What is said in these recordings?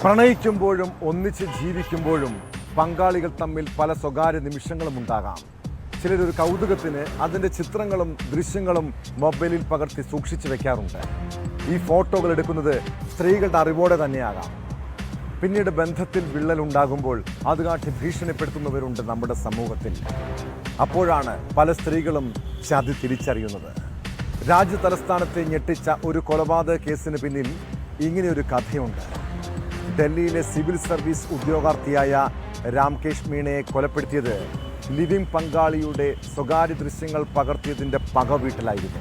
പ്രണയിക്കുമ്പോഴും ഒന്നിച്ച് ജീവിക്കുമ്പോഴും പങ്കാളികൾ തമ്മിൽ പല സ്വകാര്യ നിമിഷങ്ങളും ഉണ്ടാകാം. ചിലരൊരു കൗതുകത്തിന് അതിൻ്റെ ചിത്രങ്ങളും ദൃശ്യങ്ങളും മൊബൈലിൽ പകർത്തി സൂക്ഷിച്ചു വെക്കാറുണ്ട്. ഈ ഫോട്ടോകൾ എടുക്കുന്നത് സ്ത്രീകളുടെ അറിവോടെ തന്നെയാകാം. പിന്നീട് ബന്ധത്തിൽ വിള്ളലുണ്ടാകുമ്പോൾ അത് കാട്ടി ഭീഷണിപ്പെടുത്തുന്നവരുണ്ട് നമ്മുടെ സമൂഹത്തിൽ. അപ്പോഴാണ് പല സ്ത്രീകളും ചതി തിരിച്ചറിയുന്നത്. രാജ്യ തലസ്ഥാനത്തെ ഞെട്ടിച്ച ഒരു കൊലപാതക കേസിന് പിന്നിൽ ഇങ്ങനെയൊരു കഥയുണ്ട്. ഡൽഹിയിലെ സിവിൽ സർവീസ് ഉദ്യോഗാർത്ഥിയായ രാംകേഷ് മീണയെ കൊലപ്പെടുത്തിയത് ലിവിംഗ് പങ്കാളിയുടെ സ്വകാര്യ ദൃശ്യങ്ങൾ പകർത്തിയതിൻ്റെ പകവീട്ടലായിരുന്നു.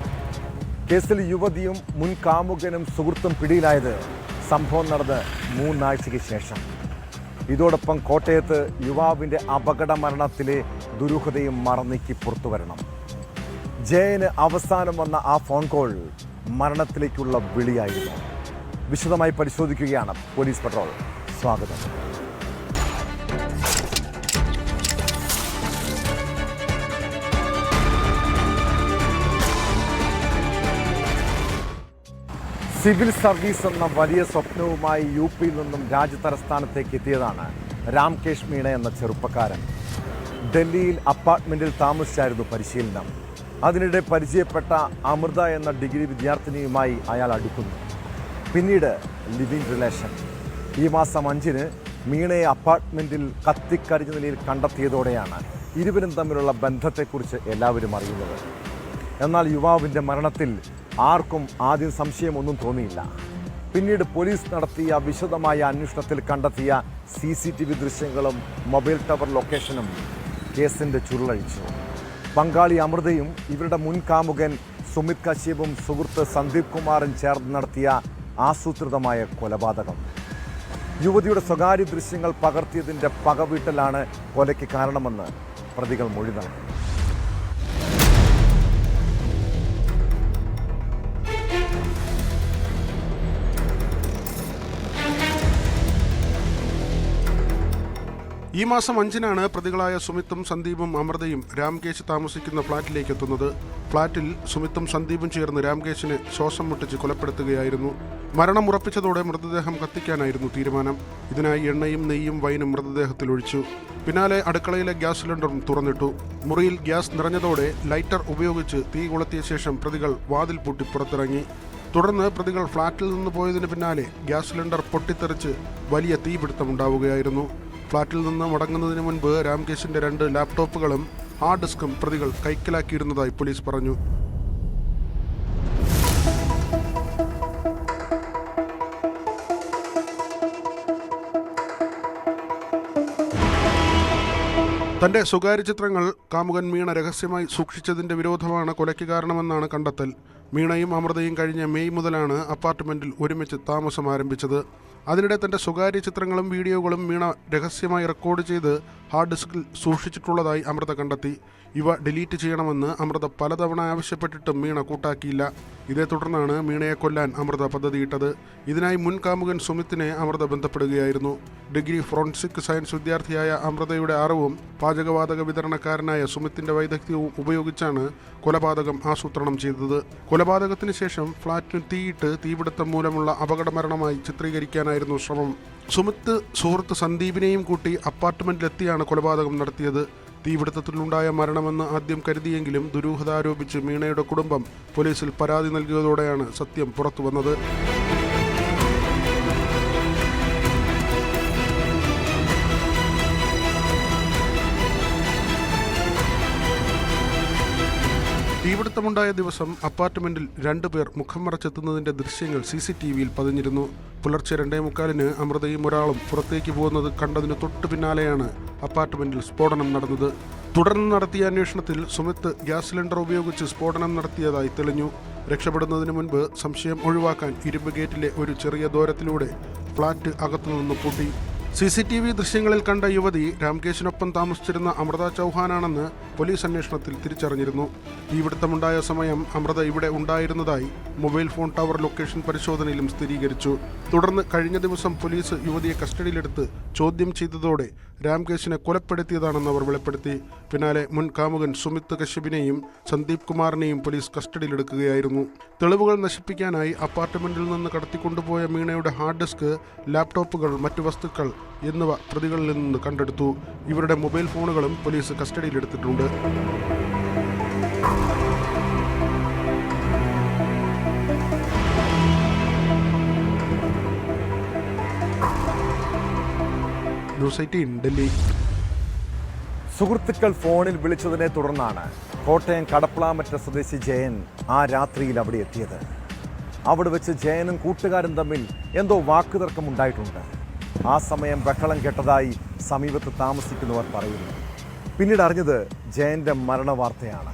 കേസിൽ യുവതിയും മുൻ കാമുകനും സുഹൃത്തും പിടിയിലായത് സംഭവം നടന്ന് 3 ആഴ്ചയ്ക്ക് ശേഷം. ഇതോടൊപ്പം കോട്ടയത്ത് യുവാവിൻ്റെ അപകട മരണത്തിലെ ദുരൂഹതയും മറനീക്കി പുറത്തു വരണം. ജയന് അവസാനം വന്ന ആ ഫോൺ കോൾ മരണത്തിലേക്കുള്ള വിളിയായിരുന്നു. വിശദമായി പരിശോധിക്കുകയാണ് പോലീസ് പട്രോൾ. സ്വാഗതം. സിവിൽ സർവീസ് എന്ന വലിയ സ്വപ്നവുമായി യു.പിയിൽ നിന്നും രാജ്യതലസ്ഥാനത്തേക്ക് എത്തിയതാണ് രാംകേഷ് മീണ എന്ന ചെറുപ്പക്കാരൻ. ഡൽഹിയിൽ അപ്പാർട്ട്മെൻറ്റിൽ താമസിച്ചായിരുന്നു പരിശീലനം. അതിനിടെ പരിചയപ്പെട്ട അമൃത എന്ന ഡിഗ്രി വിദ്യാർത്ഥിനിയുമായി അയാൾ അടുക്കുന്നു. പിന്നീട് ലിവിംഗ് റിലേഷൻ. ഈ മാസം 5-ന് മീണയെ അപ്പാർട്ട്മെൻറ്റിൽ കത്തിക്കരിഞ്ഞ നിലയിൽ കണ്ടെത്തിയതോടെയാണ് ഇരുവരും തമ്മിലുള്ള ബന്ധത്തെക്കുറിച്ച് എല്ലാവരും അറിയുന്നത്. എന്നാൽ യുവാവിൻ്റെ മരണത്തിൽ ആർക്കും ആദ്യം സംശയമൊന്നും തോന്നിയില്ല. പിന്നീട് പോലീസ് നടത്തിയ വിശദമായ അന്വേഷണത്തിൽ കണ്ടെത്തിയ CCTV ദൃശ്യങ്ങളും മൊബൈൽ ടവർ ലൊക്കേഷനും കേസിൻ്റെ ചുരുളഴിച്ചു. പങ്കാളി അമൃതയും ഇവരുടെ മുൻ കാമുകൻ സുമിത് കശ്യപും സുഹൃത്ത് സന്ദീപ് കുമാറും ചേർന്ന് നടത്തിയ ആസൂത്രിതമായ കൊലപാതകം. യുവതിയുടെ സ്വകാര്യ ദൃശ്യങ്ങൾ പകർത്തിയതിൻ്റെ പകവീട്ടലാണ് കൊലയ്ക്ക് കാരണമെന്ന് പ്രതികൾ മൊഴി നൽകി. ഈ മാസം 5-നാണ് പ്രതികളായ സുമിത്തും സന്ദീപും അമൃതയും രാംകേശ് താമസിക്കുന്ന ഫ്ളാറ്റിലേക്ക് എത്തുന്നത്. ഫ്ളാറ്റിൽ സുമിത്തും സന്ദീപും ചേർന്ന് രാംകേശിനെ ശ്വാസം മുട്ടിച്ച് കൊലപ്പെടുത്തുകയായിരുന്നു. മരണം ഉറപ്പിച്ചതോടെ മൃതദേഹം കത്തിക്കാനായിരുന്നു തീരുമാനം. ഇതിനായി എണ്ണയും നെയ്യും വൈനും മൃതദേഹത്തിൽ ഒഴിച്ചു. പിന്നാലെ അടുക്കളയിലെ ഗ്യാസ് സിലിണ്ടറും തുറന്നിട്ടു. മുറിയിൽ ഗ്യാസ് നിറഞ്ഞതോടെ ലൈറ്റർ ഉപയോഗിച്ച് തീ കൊളുത്തിയ ശേഷം പ്രതികൾ വാതിൽ പൂട്ടി പുറത്തിറങ്ങി. തുടർന്ന് പ്രതികൾ ഫ്ളാറ്റിൽ നിന്ന് പോയതിന് പിന്നാലെ ഗ്യാസ് സിലിണ്ടർ പൊട്ടിത്തെറിച്ച് വലിയ തീപിടുത്തമുണ്ടാവുകയായിരുന്നു. ഫ്ളാറ്റിൽ നിന്ന് മടങ്ങുന്നതിന് മുൻപ് രാംകേശിന്റെ 2 ലാപ്ടോപ്പുകളും ഹാർഡ് ഡിസ്കും പ്രതികൾ കൈക്കലാക്കിയിരുന്നതായി പോലീസ് പറഞ്ഞു. തന്റെ സ്വകാര്യ ചിത്രങ്ങൾ കാമുകൻ മീണ രഹസ്യമായി സൂക്ഷിച്ചതിന്റെ വിരോധമാണ് കൊലയ്ക്ക് കാരണമെന്നാണ് കണ്ടെത്തൽ. മീണയും അമൃതയും കഴിഞ്ഞ മെയ് മുതലാണ് അപ്പാർട്ട്മെന്റിൽ ഒരുമിച്ച് താമസം ആരംഭിച്ചത്. അതിനിടെ തന്റെ സ്വകാര്യ ചിത്രങ്ങളും വീഡിയോകളും മീണ രഹസ്യമായി റെക്കോർഡ് ചെയ്ത് ഹാർഡ് ഡിസ്കിൽ സൂക്ഷിച്ചിട്ടുള്ളതായി അമൃത കണ്ടെത്തി. ഇവ ഡിലീറ്റ് ചെയ്യണമെന്ന് അമൃത പലതവണ ആവശ്യപ്പെട്ടിട്ടും മീണ കൂട്ടാക്കിയില്ല. ഇതേ തുടർന്നാണ് മീണയെ കൊല്ലാൻ അമൃത പദ്ധതിയിട്ടത്. ഇതിനായി മുൻ കാമുകൻ സുമിത്തിനെ അമൃത ബന്ധപ്പെടുകയായിരുന്നു. ഡിഗ്രി ഫോറൻസിക് സയൻസ് വിദ്യാർത്ഥിയായ അമൃതയുടെ അറിവും പാചകവാതക വിതരണക്കാരനായ സുമിത്തിന്റെ വൈദഗ്ധ്യവും ഉപയോഗിച്ചാണ് കൊലപാതകം ആസൂത്രണം ചെയ്തത്. കൊലപാതകത്തിന് ശേഷം ഫ്ളാറ്റിന് തീയിട്ട് തീപിടുത്തം മൂലമുള്ള അപകടമരണമായി ചിത്രീകരിക്കാനായിരുന്നു ശ്രമം. സുമിത്ത് സുഹൃത്ത് സന്ദീപിനെയും കൂട്ടി അപ്പാർട്ട്മെന്റിലെത്തിയാണ് കൊലപാതകം നടത്തിയത്. തീപിടുത്തത്തിലുണ്ടായ മരണമെന്ന് ആദ്യം കരുതിയെങ്കിലും ദുരൂഹത ആരോപിച്ച് മീണയുടെ കുടുംബം പോലീസിൽ പരാതി നൽകിയതോടെയാണ് സത്യം പുറത്തുവന്നത്. തീപിടുത്തമുണ്ടായ ദിവസം അപ്പാർട്ട്മെന്റിൽ 2 പേർ മുഖം മറച്ചെത്തുന്നതിന്റെ ദൃശ്യങ്ങൾ CCTVയിൽ പതിഞ്ഞിരുന്നു. പുലർച്ചെ 2:45 അമൃതയും ഒരാളും പുറത്തേക്ക് പോകുന്നത് കണ്ടതിന് തൊട്ടു പിന്നാലെയാണ് അപ്പാർട്ട്മെന്റിൽ സ്ഫോടനം നടന്നത്. തുടർന്ന് നടത്തിയ അന്വേഷണത്തിൽ സുമിത്ത് ഗ്യാസ് സിലിണ്ടർ ഉപയോഗിച്ച് സ്ഫോടനം നടത്തിയതായി തെളിഞ്ഞു. രക്ഷപ്പെടുന്നതിന് മുൻപ് സംശയം ഒഴിവാക്കാൻ ഇരുമ്പ് ഗേറ്റിലെ ഒരു ചെറിയ ദ്വാരത്തിലൂടെ ഫ്ളാറ്റ് അകത്തുനിന്ന് പൂട്ടി. CCTV ദൃശ്യങ്ങളിൽ കണ്ട യുവതി രാംകേശിനൊപ്പം താമസിച്ചിരുന്ന അമൃത ചൗഹാനാണെന്ന് പോലീസ് അന്വേഷണത്തിൽ തിരിച്ചറിഞ്ഞിരുന്നു. തീപിടുത്തമുണ്ടായ സമയം അമൃത ഇവിടെ ഉണ്ടായിരുന്നതായി മൊബൈൽ ഫോൺ ടവർ ലൊക്കേഷൻ പരിശോധനയിലും സ്ഥിരീകരിച്ചു. തുടർന്ന് കഴിഞ്ഞ ദിവസം പോലീസ് യുവതിയെ കസ്റ്റഡിയിലെടുത്ത് ചോദ്യം ചെയ്തതോടെ രാംകേശിനെ കൊലപ്പെടുത്തിയതാണെന്ന് അവർ വെളിപ്പെടുത്തി. പിന്നാലെ മുൻ കാമുകൻ സുമിത് കശ്യപിനെയും സന്ദീപ് കുമാറിനെയും പോലീസ് കസ്റ്റഡിയിലെടുക്കുകയായിരുന്നു. തെളിവുകൾ നശിപ്പിക്കാനായി അപ്പാർട്ട്മെന്റിൽ നിന്ന് കടത്തിക്കൊണ്ടുപോയ മീണയുടെ ഹാർഡ് ഡിസ്ക്, ലാപ്ടോപ്പുകൾ, മറ്റു വസ്തുക്കൾ എന്നിവ പ്രതികളിൽ നിന്ന് കണ്ടെടുത്തു. ഇവരുടെ മൊബൈൽ ഫോണുകളും പോലീസ് കസ്റ്റഡിയിലെടുത്തിട്ടുണ്ട്. ന്യൂസ് 18 ഡൽഹി. സുഹൃത്തുക്കൾ ഫോണിൽ വിളിച്ചതിനെ തുടർന്നാണ് കോട്ടയം കടപ്ലാമറ്റ സ്വദേശി ജയൻ ആ രാത്രിയിൽ അവിടെ എത്തിയത്. അവിടെ വെച്ച് ജയനും കൂട്ടുകാരും തമ്മിൽ എന്തോ വാക്കുതർക്കമുണ്ടായിട്ടുണ്ട്. ആ സമയം ബഹളം കേട്ടതായി സമീപത്ത് താമസിക്കുന്നവർ പറയുന്നു. പിന്നീട് അറിഞ്ഞത് ജയൻ്റെ മരണവാർത്തയാണ്.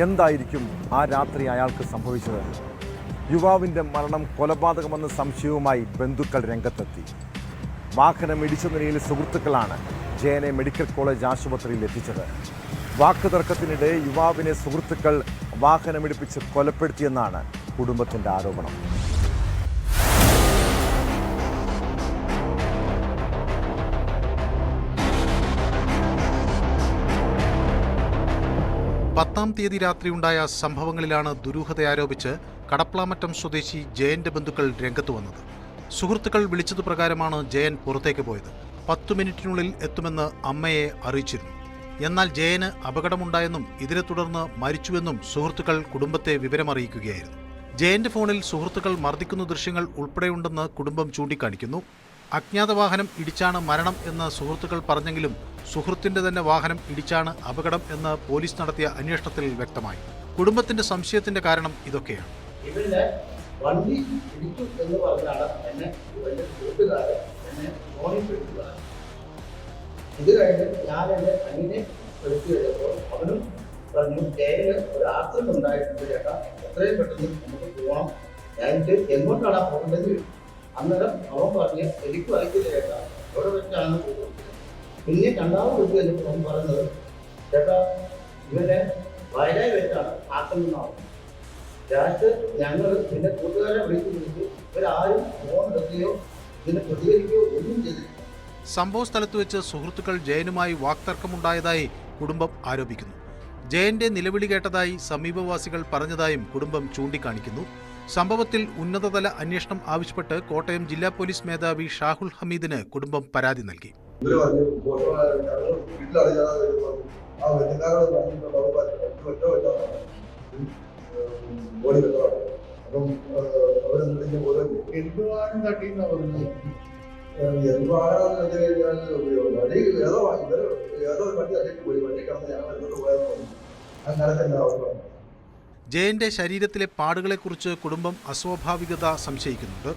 എന്തായിരിക്കും ആ രാത്രി അയാൾക്ക് സംഭവിച്ചത്? യുവാവിൻ്റെ മരണം കൊലപാതകമെന്ന സംശയവുമായി ബന്ധുക്കൾ രംഗത്തെത്തി. വാഹനം ഇടിച്ച നിലയിൽ സുഹൃത്തുക്കളാണ് ജയനെ മെഡിക്കൽ കോളേജ് ആശുപത്രിയിൽ എത്തിച്ചത്. വാക്കുതർക്കത്തിനിടെ യുവാവിനെ സുഹൃത്തുക്കൾ വാഹനമിടിപ്പിച്ച് കൊലപ്പെടുത്തിയെന്നാണ് കുടുംബത്തിൻ്റെ ആരോപണം. പത്താം തീയതി രാത്രിയുണ്ടായ സംഭവങ്ങളിലാണ് ദുരൂഹതയാരോപിച്ച് കടപ്ലാമറ്റം സ്വദേശി ജയന്റെ ബന്ധുക്കൾ രംഗത്ത് വന്നത്. സുഹൃത്തുക്കൾ വിളിച്ചതുപ്രകാരമാണ് ജയൻ പുറത്തേക്ക് പോയത്. 10 മിനിറ്റിനുള്ളിൽ എത്തുമെന്ന് അമ്മയെ അറിയിച്ചിരുന്നു. എന്നാൽ ജയന് അപകടമുണ്ടായെന്നും ഇതിനെ തുടർന്ന് മരിച്ചുവെന്നും സുഹൃത്തുക്കൾ കുടുംബത്തെ വിവരമറിയിക്കുകയായിരുന്നു. ജയന്റെ ഫോണിൽ സുഹൃത്തുക്കൾ മർദ്ദിക്കുന്ന ദൃശ്യങ്ങൾ ഉൾപ്പെടെയുണ്ടെന്ന് കുടുംബം ചൂണ്ടിക്കാണിക്കുന്നു. അജ്ഞാത വാഹനം ഇടിച്ചാണ് മരണം എന്ന് സുഹൃത്തുക്കൾ പറഞ്ഞെങ്കിലും സുഹൃത്തിന്റെ തന്നെ വാഹനം ഇടിച്ചാണ് അപകടം എന്ന് പോലീസ് നടത്തിയ അന്വേഷണത്തിൽ വ്യക്തമായി. കുടുംബത്തിന്റെ സംശയത്തിന്റെ കാരണം ഇതൊക്കെയാണ്. വണ്ടി ഇടിച്ചു എന്ന് പറഞ്ഞാണ് എന്നെ എൻ്റെ കൂട്ടുകാരൻ എന്നെ ഫോണിൽ പെടുത്തുകയാണ്. ഇത് കഴിഞ്ഞ് ഞാൻ എൻ്റെ അനിയനെ പെടുത്തി കഴിഞ്ഞപ്പോൾ അവനും പറഞ്ഞു, ജയന് ഒരു ആക്സിഡന്റ് ഉണ്ടായിട്ടുണ്ട് ചേട്ടാ, എത്രയും പെട്ടെന്ന് നമുക്ക് പോകണം, ഞാൻ എങ്ങോട്ടാണ് പോകേണ്ടത്. അന്നേരം അവൻ പറഞ്ഞ് എനിക്ക് വായിക്കില്ല ചേട്ടാ, എവിടെ വെച്ചാണ് പോകുന്നത്. പിന്നെ രണ്ടാമത് വെച്ച് കഴിഞ്ഞപ്പോൾ അവൻ പറഞ്ഞത്, ചേട്ടാ ഇവനെ വയലായി വെച്ചാണ് ആക്രമണം. രാത്രി ഞങ്ങൾ പിന്നെ കൂട്ടുകാരെ വിളിച്ചു ഇവരാരും ഫോൺ എടുക്കുകയോ ഇതിനെ പ്രതികരിക്കുകയോ ഒന്നും ചെയ്തില്ല. സംഭവ സ്ഥലത്ത് വെച്ച് സുഹൃത്തുക്കൾ ജയനുമായി വാക്തർക്കമുണ്ടായതായി കുടുംബം ആരോപിക്കുന്നു. ജയന്റെ നിലവിളി കേട്ടതായി സമീപവാസികൾ പറഞ്ഞതായും കുടുംബം ചൂണ്ടിക്കാണിക്കുന്നു. സംഭവത്തിൽ ഉന്നതതല അന്വേഷണം ആവശ്യപ്പെട്ട് കോട്ടയം ജില്ലാ പോലീസ് മേധാവി ഷാഹുൽ ഹമീദിന് കുടുംബം പരാതി നൽകി. ജയന്റെ ശരീരത്തിലെ പാടുകളെക്കുറിച്ച് കുടുംബം അസ്വാഭാവികത സംശയിക്കുന്നുണ്ട്.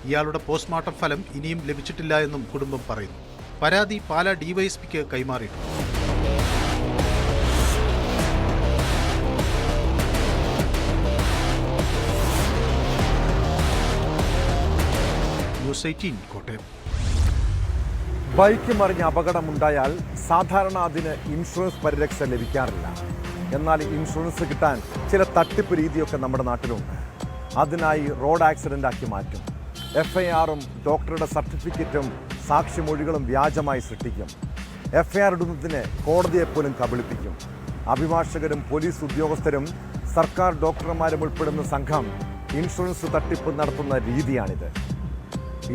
ഇയാളുടെ പോസ്റ്റ്മോർട്ടം ഫലം ഇനിയും ലഭിച്ചിട്ടില്ല എന്നും കുടുംബം പറയുന്നു. പരാതി പാലാ ഡിവൈഎസ്പിക്ക് കൈമാറിയിട്ടുണ്ട്. ന്യൂസ് 18 കോട്ടയം. ബൈക്ക് മറിഞ്ഞ് അപകടമുണ്ടായാൽ സാധാരണ അതിന് ഇൻഷുറൻസ് പരിരക്ഷ ലഭിക്കാറില്ല. എന്നാൽ ഇൻഷുറൻസ് കിട്ടാൻ ചില തട്ടിപ്പ് രീതിയൊക്കെ നമ്മുടെ നാട്ടിലുണ്ട്. അതിനായി റോഡ് ആക്സിഡൻ്റ് ആക്കി മാറ്റും. FIRും ഡോക്ടറുടെ സർട്ടിഫിക്കറ്റും സാക്ഷിമൊഴികളും വ്യാജമായി സൃഷ്ടിക്കും. FIR ഇടുന്നതിന് കോടതിയെപ്പോലും കബളിപ്പിക്കും. അഭിഭാഷകരും പോലീസ് ഉദ്യോഗസ്ഥരും സർക്കാർ ഡോക്ടർമാരും ഉൾപ്പെടുന്ന സംഘം ഇൻഷുറൻസ് തട്ടിപ്പ് നടത്തുന്ന രീതിയാണിത്.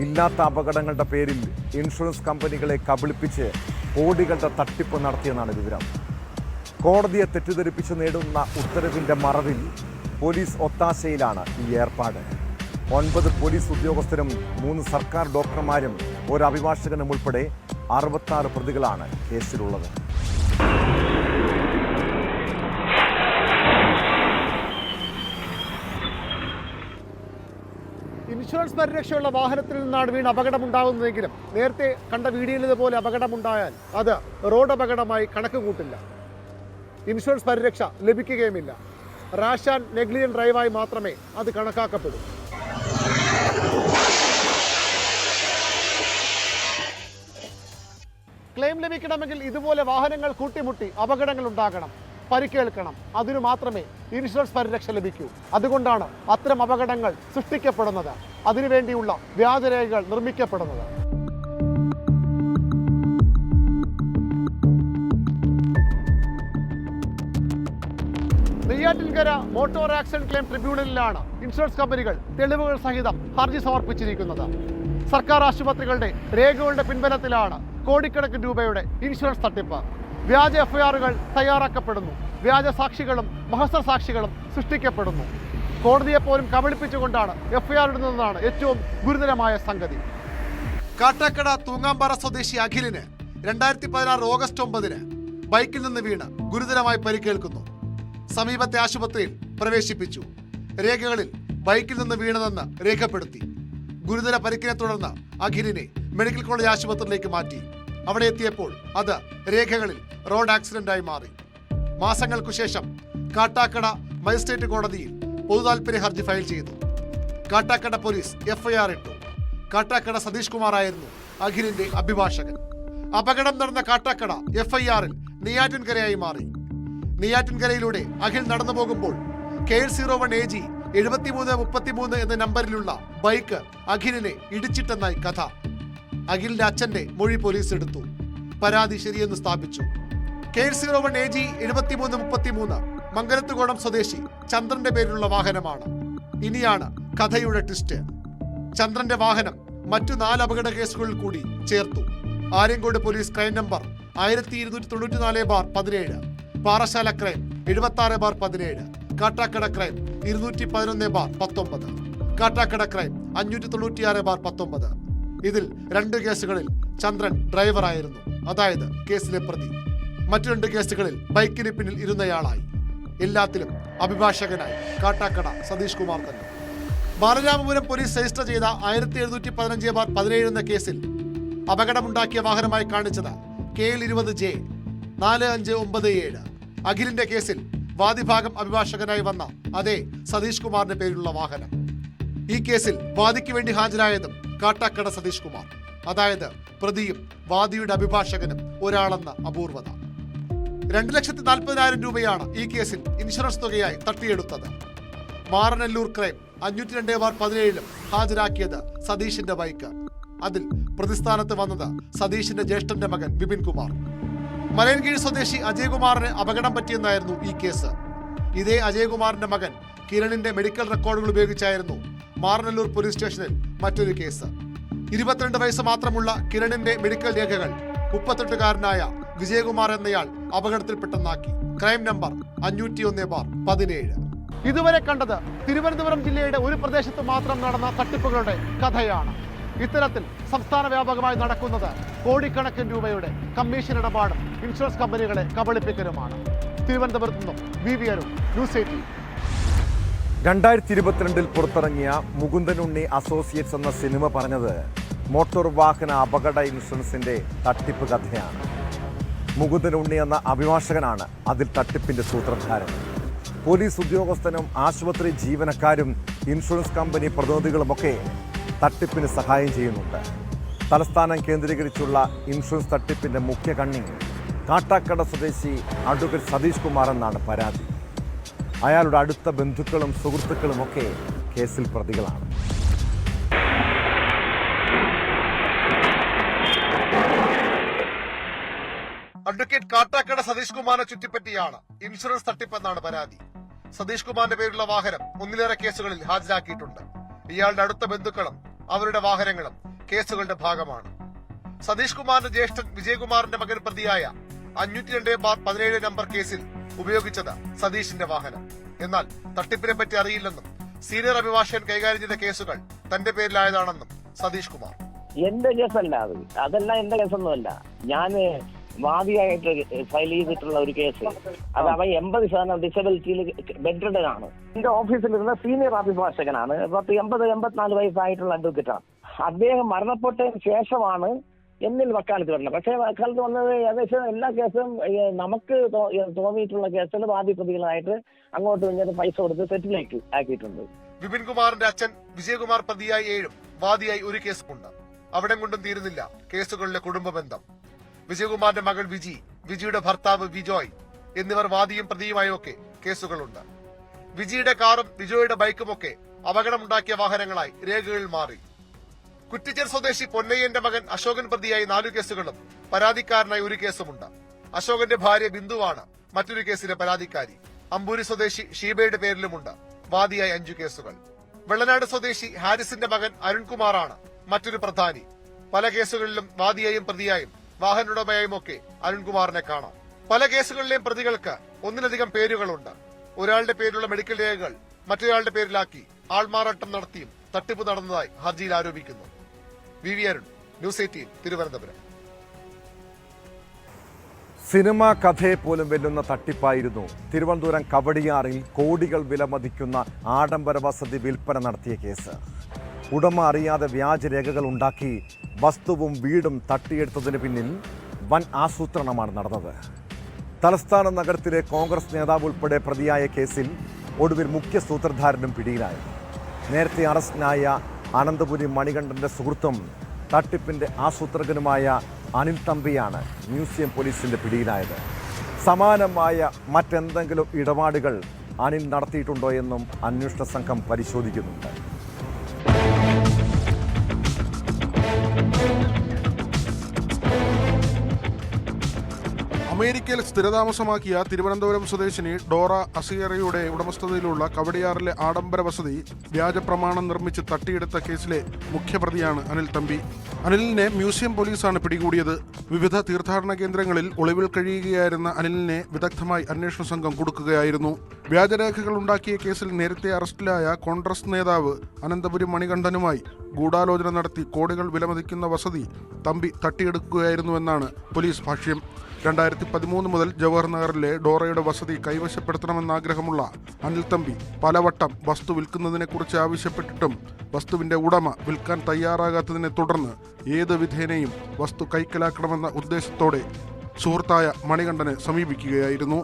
ഇല്ലാത്ത അപകടങ്ങളുടെ പേരിൽ ഇൻഷുറൻസ് കമ്പനികളെ കബളിപ്പിച്ച് കോടികളുടെ തട്ടിപ്പ് നടത്തിയെന്നാണ് വിവരം. കോടതിയെ തെറ്റിദ്ധരിപ്പിച്ച് നേടുന്ന ഉത്തരവിൻ്റെ മറവിൽ പോലീസ് ഒത്താശയിലാണ് ഈ ഏർപ്പാട്. 9 പോലീസ് ഉദ്യോഗസ്ഥരും 3 സർക്കാർ ഡോക്ടർമാരും ഒരു അഭിഭാഷകനും ഉൾപ്പെടെ 66 പ്രതികളാണ് കേസിലുള്ളത്. ഇൻഷുറൻസ് പരിരക്ഷയുള്ള വാഹനത്തിൽ നിന്നാണ് വീണ് അപകടമുണ്ടാകുന്നതെങ്കിലും നേരത്തെ കണ്ട വീഡിയോയിൽ ഇതുപോലെ അപകടമുണ്ടായാൽ അത് റോഡ് അപകടമായി കണക്ക് കൂട്ടില്ല. ഇൻഷുറൻസ് പരിരക്ഷ ലഭിക്കുകയുമില്ല. റാഷ് ആൻഡ് നെഗ്ലിജന്റ് ഡ്രൈവായി മാത്രമേ അത് കണക്കാക്കപ്പെടൂ. ക്ലെയിം ലഭിക്കണമെങ്കിൽ ഇതുപോലെ വാഹനങ്ങൾ കൂട്ടിമുട്ടി അപകടങ്ങൾ ഉണ്ടാകണം, പരിക്കേൽക്കണം. അതിനു മാത്രമേ ഇൻഷുറൻസ് പരിരക്ഷ ലഭിക്കൂ. അതുകൊണ്ടാണ് അത്തരം അപകടങ്ങൾ സൃഷ്ടിക്കപ്പെടുന്നത്, അതിനുവേണ്ടിയുള്ള വ്യാജരേഖകൾ നിർമ്മിക്കപ്പെടുന്നത്. നെയ്യാറ്റിൻകര മോട്ടോർ ആക്സിഡന്റ് ക്ലെയിം ട്രിബ്യൂണലിലാണ് ഇൻഷുറൻസ് കമ്പനികൾ തെളിവുകൾ സഹിതം ഹർജി സമർപ്പിച്ചിരിക്കുന്നത്. സർക്കാർ ആശുപത്രികളുടെ രേഖകളുടെ പിൻബലത്തിലാണ് കോടിക്കണക്കിന് രൂപയുടെ ഇൻഷുറൻസ് തട്ടിപ്പ്. വ്യാജ എഫ്ഐആറുകൾ തയ്യാറാക്കപ്പെടുന്നു, വ്യാജ സാക്ഷികളും മഹസർ സാക്ഷികളും സൃഷ്ടിക്കപ്പെടുന്നു. കോടതിയെപ്പോലും കബളിപ്പിച്ചുകൊണ്ടാണ് എഫ്ഐആർ ഇടുന്നതെന്നാണ് ഏറ്റവും ഗുരുതരമായ സംഗതി. കാട്ടാക്കട തൂങ്ങാമ്പാറ സ്വദേശി അഖിലിന് 2016 ഓഗസ്റ്റ് 9 ബൈക്കിൽ നിന്ന് വീണ് ഗുരുതരമായി പരിക്കേൽക്കുന്നു. സമീപത്തെ ആശുപത്രിയിൽ പ്രവേശിപ്പിച്ചു. രേഖകളിൽ ബൈക്കിൽ നിന്ന് വീണതെന്ന് രേഖപ്പെടുത്തി. ഗുരുതര പരിക്കിനെ തുടർന്ന് അഖിലിനെ മെഡിക്കൽ കോളേജ് ആശുപത്രിയിലേക്ക് മാറ്റി. അവിടെ എത്തിയപ്പോൾ അത് രേഖകളിൽ റോഡ് ആക്സിഡന്റായി മാറി. മാസങ്ങൾക്കു ശേഷം കാട്ടാക്കട മജിസ്ട്രേറ്റ് കോടതിയിൽ പൊതുതാൽപര്യ ഹർജി ഫയൽ ചെയ്തു. കാട്ടാക്കട പോലീസ് എഫ്ഐആർ ഇട്ടു. കാട്ടാക്കട സതീഷ് കുമാർ ആയിരുന്നു അഖിലിന്റെ അഭിഭാഷകൻ. അപകടം നടന്ന കാട്ടാക്കട എഫ്ഐആറിൽ നെയ്യാറ്റിൻകരയായി മാറി. നെയ്യാറ്റിൻകരയിലൂടെ അഖിൽ നടന്നു പോകുമ്പോൾ KL01 AG 7333 എന്ന നമ്പറിലുള്ള ബൈക്ക് അഖിലിനെ ഇടിച്ചിട്ടെന്നായി കഥ. അഖിലിന്റെ അച്ഛന്റെ മൊഴി പോലീസ് എടുത്തു. പരാതി ശരിയെന്ന് സ്ഥാപിച്ചു. KL01 AG 7333 മംഗലത്തുകോണം സ്വദേശി ചന്ദ്രന്റെ പേരിലുള്ള വാഹനമാണ്. ഇനിയാണ് കഥയുടെ ട്വിസ്റ്റ്. ചന്ദ്രന്റെ വാഹനം മറ്റു 4 അപകട കേസുകളിൽ കൂടി ചേർത്തു. Aryankode police crime number 1224/17, Parassala crime 76/17, Kattakada crime 211/19, Kattakada crime 596/19. ഇതിൽ 2 കേസുകളിൽ ചന്ദ്രൻ ഡ്രൈവറായിരുന്നു, അതായത് കേസിലെ പ്രതി. മറ്റു 2 കേസുകളിൽ ബൈക്കിന് പിന്നിൽ ഇരുന്നയാളായി. എല്ലാത്തിലും അഭിഭാഷകനായി കാട്ടാക്കട സതീഷ് കുമാർ തന്നെ. ബാലരാമപുരം പോലീസ് രജിസ്റ്റർ ചെയ്ത 1715/17 എന്ന കേസിൽ അപകടമുണ്ടാക്കിയ വാഹനമായി കാണിച്ചത് KL20J 4597. അഖിലിന്റെ കേസിൽ വാദിഭാഗം അഭിഭാഷകനായി വന്ന അതേ സതീഷ് കുമാറിന്റെ പേരിലുള്ള വാഹനം. ഈ കേസിൽ വാദിക്ക് വേണ്ടി ഹാജരായതും കാട്ടാക്കട സതീഷ് കുമാർ, അതായത് പ്രതിയും വാദിയുടെ അഭിഭാഷകനും ഒരാളെന്ന അപൂർവത. 2,40,000 രൂപയാണ് ഈ കേസിൽ ഇൻഷുറൻസ് തുകയായി തട്ടിയെടുത്തത്. മാറനല്ലൂർ ക്രൈം 502/17 ഹാജരാക്കിയത് സതീഷിന്റെ ബൈക്ക്. അതിൽ പ്രതിസ്ഥാനത്ത് വന്നത് സതീഷിന്റെ ജ്യേഷ്ഠന്റെ മകൻ വിപിൻ കുമാർ. മലയൻകീഴ് സ്വദേശി അജയ്കുമാറിന് അപകടം പറ്റിയെന്നായിരുന്നു ഈ കേസ്. ഇതേ അജയ്കുമാറിന്റെ മകൻ കിരണിന്റെ മെഡിക്കൽ റെക്കോർഡുകൾ ഉപയോഗിച്ചായിരുന്നു മാറനല്ലൂർ പോലീസ് സ്റ്റേഷനിൽ മറ്റൊരു കേസ്. 22 വയസ്സ് മാത്രമുള്ള കിരണിന്റെ മെഡിക്കൽ രേഖകൾ 38-കാരനായ വിജയകുമാർ എന്നയാൾ അപകടത്തിൽപ്പെട്ടെന്നാക്കി. Crime number 501/17. ഇതുവരെ കണ്ടത് തിരുവനന്തപുരം ജില്ലയുടെ ഒരു പ്രദേശത്ത് മാത്രം നടന്ന തട്ടിപ്പുകളുടെ കഥയാണ്. ഇത്തരത്തിൽ സംസ്ഥാന വ്യാപകമായി നടക്കുന്നത് കോടിക്കണക്കിന് രൂപയുടെ കമ്മീഷൻ ഇടപാടും ഇൻഷുറൻസ് കമ്പനികളെ കബളിപ്പിക്കലുമാണ്. തിരുവനന്തപുരത്ത് നിന്നും VV അരുൺ, ന്യൂസ് 18. 2022 പുറത്തിറങ്ങിയ മുകുന്ദനുണ്ണി അസോസിയേറ്റ്സ് എന്ന സിനിമ പറഞ്ഞത് മോട്ടോർ വാഹന അപകട ഇൻഷുറൻസിന്റെ തട്ടിപ്പ് കഥയാണ്. മുകുന്ദനുണ്ണി എന്ന അഭിഭാഷകനാണ് അതിൽ തട്ടിപ്പിന്റെ സൂത്രധാരൻ. പോലീസ് ഉദ്യോഗസ്ഥനും ആശുപത്രി ജീവനക്കാരും ഇൻഷുറൻസ് കമ്പനി പ്രതിനിധികളുമൊക്കെ തട്ടിപ്പിന് സഹായം ചെയ്യുന്നുണ്ട്. തലസ്ഥാനം കേന്ദ്രീകരിച്ചുള്ള ഇൻഷുറൻസ് തട്ടിപ്പിന്റെ മുഖ്യ കണ്ണി കാട്ടാക്കട സ്വദേശി അഡ്വക്കേറ്റ് സതീഷ് കുമാർ എന്നാണ് പരാതി. അയാളുടെ അടുത്ത ബന്ധുക്കളും സുഹൃത്തുക്കളുമൊക്കെ കേസിൽ പ്രതികളാണ്. അഡ്വക്കേറ്റ് കാട്ടാക്കട സതീഷ് കുമാറിനെ ചുറ്റിപ്പറ്റിയാണ് ഇൻഷുറൻസ് തട്ടിപ്പെന്നാണ് പരാതി. സതീഷ് കുമാറിന്റെ പേരിലുള്ള വാഹനം 1 കേസുകളിൽ ഹാജരാക്കിയിട്ടുണ്ട്. ഇയാളുടെ അടുത്ത ബന്ധുക്കളും അവരുടെ വാഹനങ്ങളും കേസുകളുടെ ഭാഗമാണ്. സതീഷ് കുമാറിന്റെ ജ്യേഷ്ഠൻ വിജയകുമാറിന്റെ മകൻ പ്രതിയായ 502/17 നമ്പർ കേസിൽ ഉപയോഗിച്ചത് സതീഷിന്റെ വാഹനം. എന്നാൽ തട്ടിപ്പിനെ പറ്റി അറിയില്ലെന്നും സീനിയർ അഭിഭാഷകൻ കൈകാര്യം ചെയ്ത കേസുകൾ തന്റെ പേരിലായതാണെന്നും സതീഷ് കുമാർ. എന്റെ കേസല്ല അതല്ല എന്റെ കേസൊന്നുമല്ല. ഞാൻ വാദിയായിട്ട് ഫയൽ ചെയ്തിട്ടുള്ള ഒരു കേസ്, അത് അവൻ 80% ഡിസബിലിറ്റിയിൽ ബെഡ്രിഡൻ ആണ്. എന്റെ ഓഫീസിലിരുന്ന സീനിയർ അഭിഭാഷകനാണ്. 80-84 വയസ്സായിട്ടുള്ള അഡ്വക്കേറ്റാണ്. അദ്ദേഹം മരണപ്പെട്ടതിന് ശേഷമാണ് എന്നിൽ വക്കാലത്ത് വരുന്നത്. പക്ഷേ വക്കാലത്ത് വന്നത് ഏകദേശം എല്ലാ കേസും നമുക്ക് തോന്നിയിട്ടുള്ള കേസുകൾ വാദി പ്രതികളായിട്ട് അങ്ങോട്ട് ഇങ്ങോട്ട് പൈസ കൊടുത്ത് സെറ്റിൽ ആക്കിയിട്ടുണ്ട്. വിപിൻ കുമാറിന്റെ അച്ഛൻ വിജയകുമാർ പ്രതിയായി 7, വാദിയായി 1 കേസുണ്ട്. അവിടെ കൊണ്ടും തീരുന്നില്ല കേസുകളിലെ കുടുംബ ബന്ധം. വിജയകുമാറിന്റെ മകൾ വിജി, വിജിയുടെ ഭർത്താവ് വിജോയ് എന്നിവർ വാദിയും പ്രതിയുമായൊക്കെ കേസുകളുണ്ട്. വിജിയുടെ കാറും വിജോയുടെ ബൈക്കുമൊക്കെ അപകടമുണ്ടാക്കിയ വാഹനങ്ങളായി രേഖകളിൽ മാറി. കുറ്റിച്ചേർ സ്വദേശി പൊന്നയ്യന്റെ മകൻ അശോകൻ പ്രതിയായി 4 കേസുകളും പരാതിക്കാരനായി 1 കേസുമുണ്ട്. അശോകന്റെ ഭാര്യ ബിന്ദുവാണ് മറ്റൊരു കേസിലെ പരാതിക്കാരി. അമ്പൂരി സ്വദേശി ഷീബയുടെ പേരിലുമുണ്ട് വാദിയായി 5 കേസുകൾ. വെള്ളനാട് സ്വദേശി ഹാരിസിന്റെ മകൻ അരുൺകുമാറാണ് മറ്റൊരു പ്രധാനി. പല കേസുകളിലും വാദിയായും പ്രതിയായും വാഹനോടമയായും ഒക്കെ അരുൺകുമാറിനെ കാണാം. പല കേസുകളിലെയും പ്രതികൾക്ക് ഒന്നിലധികം പേരുകളുണ്ട്. ഒരാളുടെ പേരിലുള്ള മെഡിക്കൽ രേഖകൾ മറ്റൊരാളുടെ പേരിലാക്കി ആൾമാറാട്ടം നടത്തിയും തട്ടിപ്പ് നടന്നതായി ഹർജിയിൽ ആരോപിക്കുന്നു. V Arun, news 18, Thiruvananthapuram. Cinema കഥയെ പോലും വെല്ലുന്ന തട്ടിപ്പായിരുന്നു തിരുവനന്തപുരം കവടിയാറിൽ കോടികൾ വിലമതിക്കുന്ന ആഡംബര വസതി വിൽപ്പന നടത്തിയ കേസ്. ഉടമ അറിയാതെ വ്യാജരേഖകൾ ഉണ്ടാക്കി വസ്തുവും വീടും തട്ടിയെടുത്തതിന് പിന്നിൽ വൻ ആസൂത്രണമാണ് നടന്നത്. തലസ്ഥാന നഗരത്തിലെ കോൺഗ്രസ് നേതാവ് ഉൾപ്പെടെ പ്രതിയായ കേസിൽ ഒടുവിൽ മുഖ്യ സൂത്രധാരനും പിടിയിലായി. നേരത്തെ അറസ്റ്റിനായ അനന്തപുരി മണികണ്ഠന്റെ സുഹൃത്തും തട്ടിപ്പിന്റെ ആസൂത്രകനുമായ അനിൽ തമ്പിയാണ് മ്യൂസിയം പോലീസിന്റെ പിടിയിലായത്. സമാനമായ മറ്റെന്തെങ്കിലും ഇടപാടുകൾ അനിൽ നടത്തിയിട്ടുണ്ടോ എന്നും അന്വേഷണ സംഘം പരിശോധിക്കുന്നുണ്ട്. അമേരിക്കയിൽ സ്ഥിരതാമസമാക്കിയ തിരുവനന്തപുരം സ്വദേശിനി ഡോറ അസിയറയുടെ ഉടമസ്ഥതയിലുള്ള കവടിയാറിലെ ആഡംബര വസതി വ്യാജ പ്രമാണം നിർമ്മിച്ച് തട്ടിയെടുത്ത കേസിലെ മുഖ്യപ്രതിയാണ് അനിൽ തമ്പി. അനിലിനെ മ്യൂസിയം പോലീസാണ് പിടികൂടിയത്. വിവിധ തീർത്ഥാടന കേന്ദ്രങ്ങളിൽ ഒളിവിൽ കഴിയുകയായിരുന്ന അനിലിനെ വിദഗ്ധമായി അന്വേഷണ സംഘം കൊടുക്കുകയായിരുന്നു. വ്യാജരേഖകൾ ഉണ്ടാക്കിയ കേസിൽ നേരത്തെ അറസ്റ്റിലായ കോൺഗ്രസ് നേതാവ് അനന്തപുരി മണികണ്ഠനുമായി ഗൂഢാലോചന നടത്തി കോടികൾ വിലമതിക്കുന്ന വസതി തമ്പി തട്ടിയെടുക്കുകയായിരുന്നുവെന്നാണ് പോലീസ് ഭാഷ്യം. 2013 മുതൽ ജവഹർ നഗറിലെ ഡോറയുടെ വസതി കൈവശപ്പെടുത്തണമെന്നാഗ്രഹമുള്ള അനിൽ തമ്പി പലവട്ടം വസ്തു വിൽക്കുന്നതിനെക്കുറിച്ച് ആവശ്യപ്പെട്ടിട്ടും വസ്തുവിന്റെ ഉടമ വിൽക്കാൻ തയ്യാറാകാത്തതിനെ തുടർന്ന് ഏത് വിധേനയും വസ്തു കൈക്കലാക്കണമെന്ന ഉദ്ദേശത്തോടെ സുഹൃത്തായ മണികണ്ഠനെ സമീപിക്കുകയായിരുന്നു.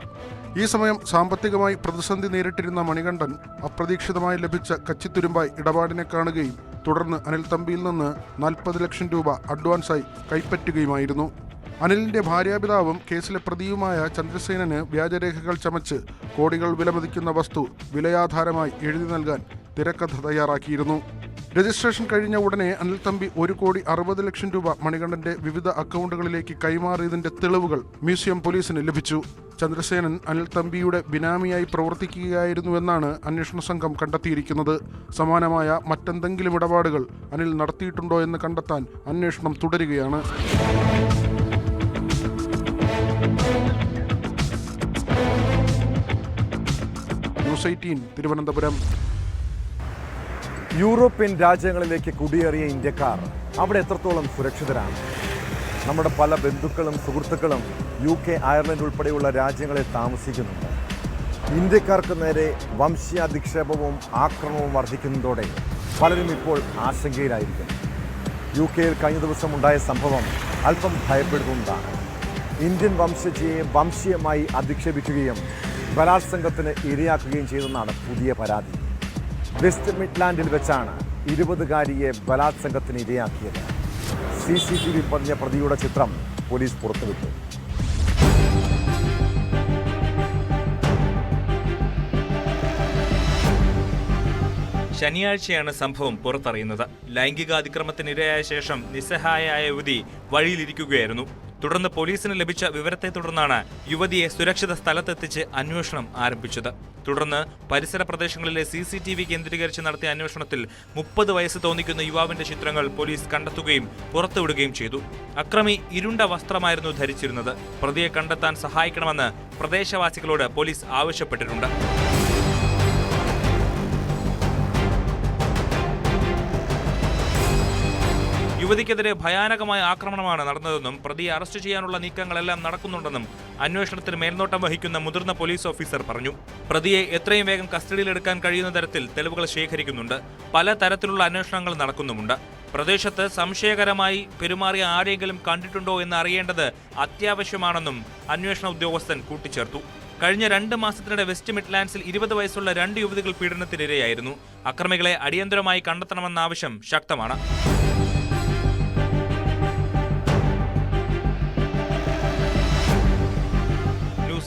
ഈ സമയം സാമ്പത്തികമായി പ്രതിസന്ധി നേരിട്ടിരുന്ന മണികണ്ഠൻ അപ്രതീക്ഷിതമായി ലഭിച്ച കച്ചിത്തുരുമ്പായി ഇടപാടിനെ കാണുകയും തുടർന്ന് അനിൽ തമ്പിയിൽ നിന്ന് 40 ലക്ഷം രൂപ അഡ്വാൻസായി കൈപ്പറ്റുകയുമായിരുന്നു. അനിലിന്റെ ഭാര്യാപിതാവും കേസിലെ പ്രതിയുമായ ചന്ദ്രസേനന് വ്യാജരേഖകൾ ചമച്ച് കോടികൾ വിലമതിക്കുന്ന വസ്തു വിലയാധാരമായി എഴുതി നൽകാൻ തിരക്കഥ തയ്യാറാക്കിയിരുന്നു. രജിസ്ട്രേഷൻ കഴിഞ്ഞ ഉടനെ അനിൽ തമ്പി 1,60 ലക്ഷം രൂപ മണികണ്ഠന്റെ വിവിധ അക്കൗണ്ടുകളിലേക്ക് കൈമാറിയതിന്റെ തെളിവുകൾ മ്യൂസിയം പോലീസിന് ലഭിച്ചു. ചന്ദ്രസേനൻ അനിൽ തമ്പിയുടെ ബിനാമിയായി പ്രവർത്തിക്കുകയായിരുന്നുവെന്നാണ് അന്വേഷണ സംഘം കണ്ടെത്തിയിരിക്കുന്നത്. സമാനമായ മറ്റെന്തെങ്കിലും ഇടപാടുകൾ അനിൽ നടത്തിയിട്ടുണ്ടോ എന്ന് കണ്ടെത്താൻ അന്വേഷണം തുടരുകയാണ്. ന്യൂസ് 18 തിരുവനന്തപുരം. യൂറോപ്യൻ രാജ്യങ്ങളിലേക്ക് കുടിയേറിയ ഇന്ത്യക്കാർ അവിടെ എത്രത്തോളം സുരക്ഷിതരാണ്? നമ്മുടെ പല ബന്ധുക്കളും സുഹൃത്തുക്കളും UK, അയർലൻഡ് ഉൾപ്പെടെയുള്ള രാജ്യങ്ങളിൽ താമസിക്കുന്നുണ്ട്. ഇന്ത്യക്കാർക്ക് നേരെ വംശീയാധിക്ഷേപവും ആക്രമണവും വർദ്ധിക്കുന്നതോടെ പലരും ഇപ്പോൾ ആശങ്കയിലായിരിക്കും. UK-യിൽ കഴിഞ്ഞ ദിവസം ഉണ്ടായ സംഭവം അല്പം ഭയപ്പെടുത്തുന്നതാണ്. ഇന്ത്യൻ വംശജയെ വംശീയമായി അധിക്ഷേപിക്കുകയും ബലാത്സംഗത്തിന് ഇരയാക്കുകയും ചെയ്തെന്നാണ് പുതിയ പരാതി. വെസ്റ്റ് മിഡ്ലാൻഡിൽ വെച്ചാണ് 20-കാരിയെ ബലാത്സംഗത്തിന് ഇരയാക്കിയത്. CCTV പതിഞ്ഞ പ്രതിയുടെ ചിത്രം പോലീസ് പുറത്തുവിട്ടു. ശനിയാഴ്ചയാണ് സംഭവം പുറത്തറിയുന്നത്. ലൈംഗികാതിക്രമത്തിനിരയായ ശേഷം നിസ്സഹായയായ യുവതി വഴിയിലിരിക്കുകയായിരുന്നു. തുടർന്ന് പോലീസിന് ലഭിച്ച വിവരത്തെ തുടർന്നാണ് യുവതിയെ സുരക്ഷിത സ്ഥലത്തെത്തിച്ച് അന്വേഷണം ആരംഭിച്ചത്. തുടർന്ന് പരിസര പ്രദേശങ്ങളിലെ CCTV കേന്ദ്രീകരിച്ച് നടത്തിയ അന്വേഷണത്തിൽ 30 വയസ്സ് തോന്നിക്കുന്ന യുവാവിന്റെ ചിത്രങ്ങൾ പോലീസ് കണ്ടെത്തുകയും പുറത്തുവിടുകയും ചെയ്തു. അക്രമി ഇരുണ്ട വസ്ത്രമായിരുന്നു ധരിച്ചിരുന്നത്. പ്രതിയെ കണ്ടെത്താൻ സഹായിക്കണമെന്ന് പ്രദേശവാസികളോട് പോലീസ് ആവശ്യപ്പെട്ടിട്ടുണ്ട്. യുവതിക്കെതിരെ ഭയാനകമായ ആക്രമണമാണ് നടന്നതെന്നും പ്രതിയെ അറസ്റ്റ് ചെയ്യാനുള്ള നീക്കങ്ങളെല്ലാം നടക്കുന്നുണ്ടെന്നും അന്വേഷണത്തിന് മേൽനോട്ടം വഹിക്കുന്ന മുതിർന്ന പോലീസ് ഓഫീസർ പറഞ്ഞു. പ്രതിയെ എത്രയും വേഗം കസ്റ്റഡിയിലെടുക്കാൻ കഴിയുന്ന തരത്തിൽ തെളിവുകൾ ശേഖരിക്കുന്നുണ്ട്. പല തരത്തിലുള്ള അന്വേഷണങ്ങൾ നടക്കുന്നുമുണ്ട്. പ്രദേശത്ത് സംശയകരമായി പെരുമാറിയ ആരെങ്കിലും കണ്ടിട്ടുണ്ടോ എന്ന് അറിയേണ്ടത് അത്യാവശ്യമാണെന്നും അന്വേഷണ ഉദ്യോഗസ്ഥൻ കൂട്ടിച്ചേർത്തു. കഴിഞ്ഞ 2 മാസത്തിനിടെ വെസ്റ്റ് മിഡ്ലാൻഡ്സിൽ 20 വയസ്സുള്ള 2 യുവതികൾ പീഡനത്തിനിരയായിരുന്നു. അക്രമികളെ അടിയന്തരമായി കണ്ടെത്തണമെന്ന ആവശ്യം ശക്തമാണ്.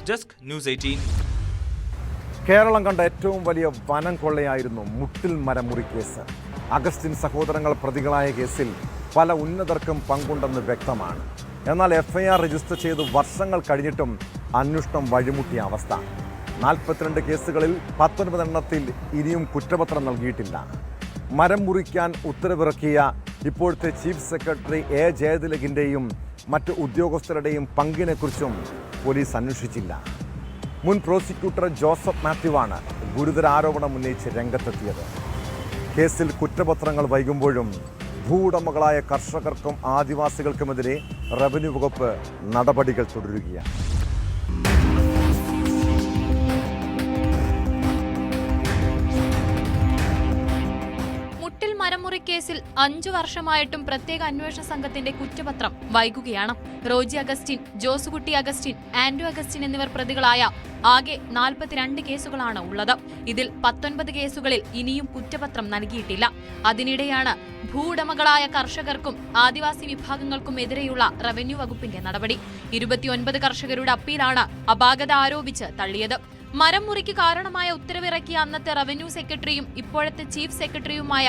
Desk, news 18. കേരളം കണ്ട ഏറ്റവും വലിയ വനം കൊള്ളയായിരുന്നു മുട്ടിൽ മരമുറി കേസ്. അഗസ്റ്റിൻ സഹോദരങ്ങൾ പ്രതികളായ കേസിൽ പല ഉന്നതർക്കും പങ്കുണ്ടെന്ന് വ്യക്തമാണ്. എന്നാൽ FIR രജിസ്റ്റർ ചെയ്ത് വർഷങ്ങൾ കഴിഞ്ഞിട്ടും അന്വേഷണം വഴിമുട്ടിയ അവസ്ഥ. 42 കേസുകളിൽ 19 എണ്ണത്തിൽ ഇനിയും കുറ്റപത്രം നൽകിയിട്ടില്ല. മരം മുറിക്കാൻ ഉത്തരവിറക്കിയ ഇപ്പോഴത്തെ ചീഫ് സെക്രട്ടറി A. ജയതിലകിൻ്റെയും മറ്റ് ഉദ്യോഗസ്ഥരുടെയും പങ്കിനെക്കുറിച്ചും പോലീസ് അന്വേഷിച്ചില്ല. മുൻ പ്രോസിക്യൂട്ടർ ജോസഫ് മാത്യുവാണ് ഗുരുതര ആരോപണം ഉന്നയിച്ച് രംഗത്തെത്തിയത്. കേസിൽ കുറ്റപത്രങ്ങൾ വൈകുമ്പോഴും ഭൂവുടമകളായ കർഷകർക്കും ആദിവാസികൾക്കുമെതിരെ റവന്യൂ വകുപ്പ് നടപടികൾ തുടരുകയാണ്. മുട്ടിൽ മരമുറി കേസിൽ 5 വർഷമായിട്ടും പ്രത്യേക അന്വേഷണ സംഘത്തിന്റെ കുറ്റപത്രം വൈകുകയാണ്. റോജി അഗസ്റ്റിൻ, ജോസുകുട്ടി അഗസ്റ്റിൻ, ആൻഡ്രു അഗസ്റ്റിൻ എന്നിവർ പ്രതികളായ ആകെ 42 കേസുകളാണ് ഉള്ളത്. ഇതിൽ 19 കേസുകളിൽ ഇനിയും കുറ്റപത്രം നൽകിയിട്ടില്ല. അതിനിടെയാണ് ഭൂവുടമകളായ കർഷകർക്കും ആദിവാസി വിഭാഗങ്ങൾക്കും എതിരെയുള്ള റവന്യൂ വകുപ്പിന്റെ നടപടി. 29 കർഷകരുടെ അപ്പീലാണ് അപാകത ആരോപിച്ച് തള്ളിയത്. മരം മുറിക്ക് കാരണമായ ഉത്തരവിറക്കിയ അന്നത്തെ റവന്യൂ സെക്രട്ടറിയും ഇപ്പോഴത്തെ ചീഫ് സെക്രട്ടറിയുമായ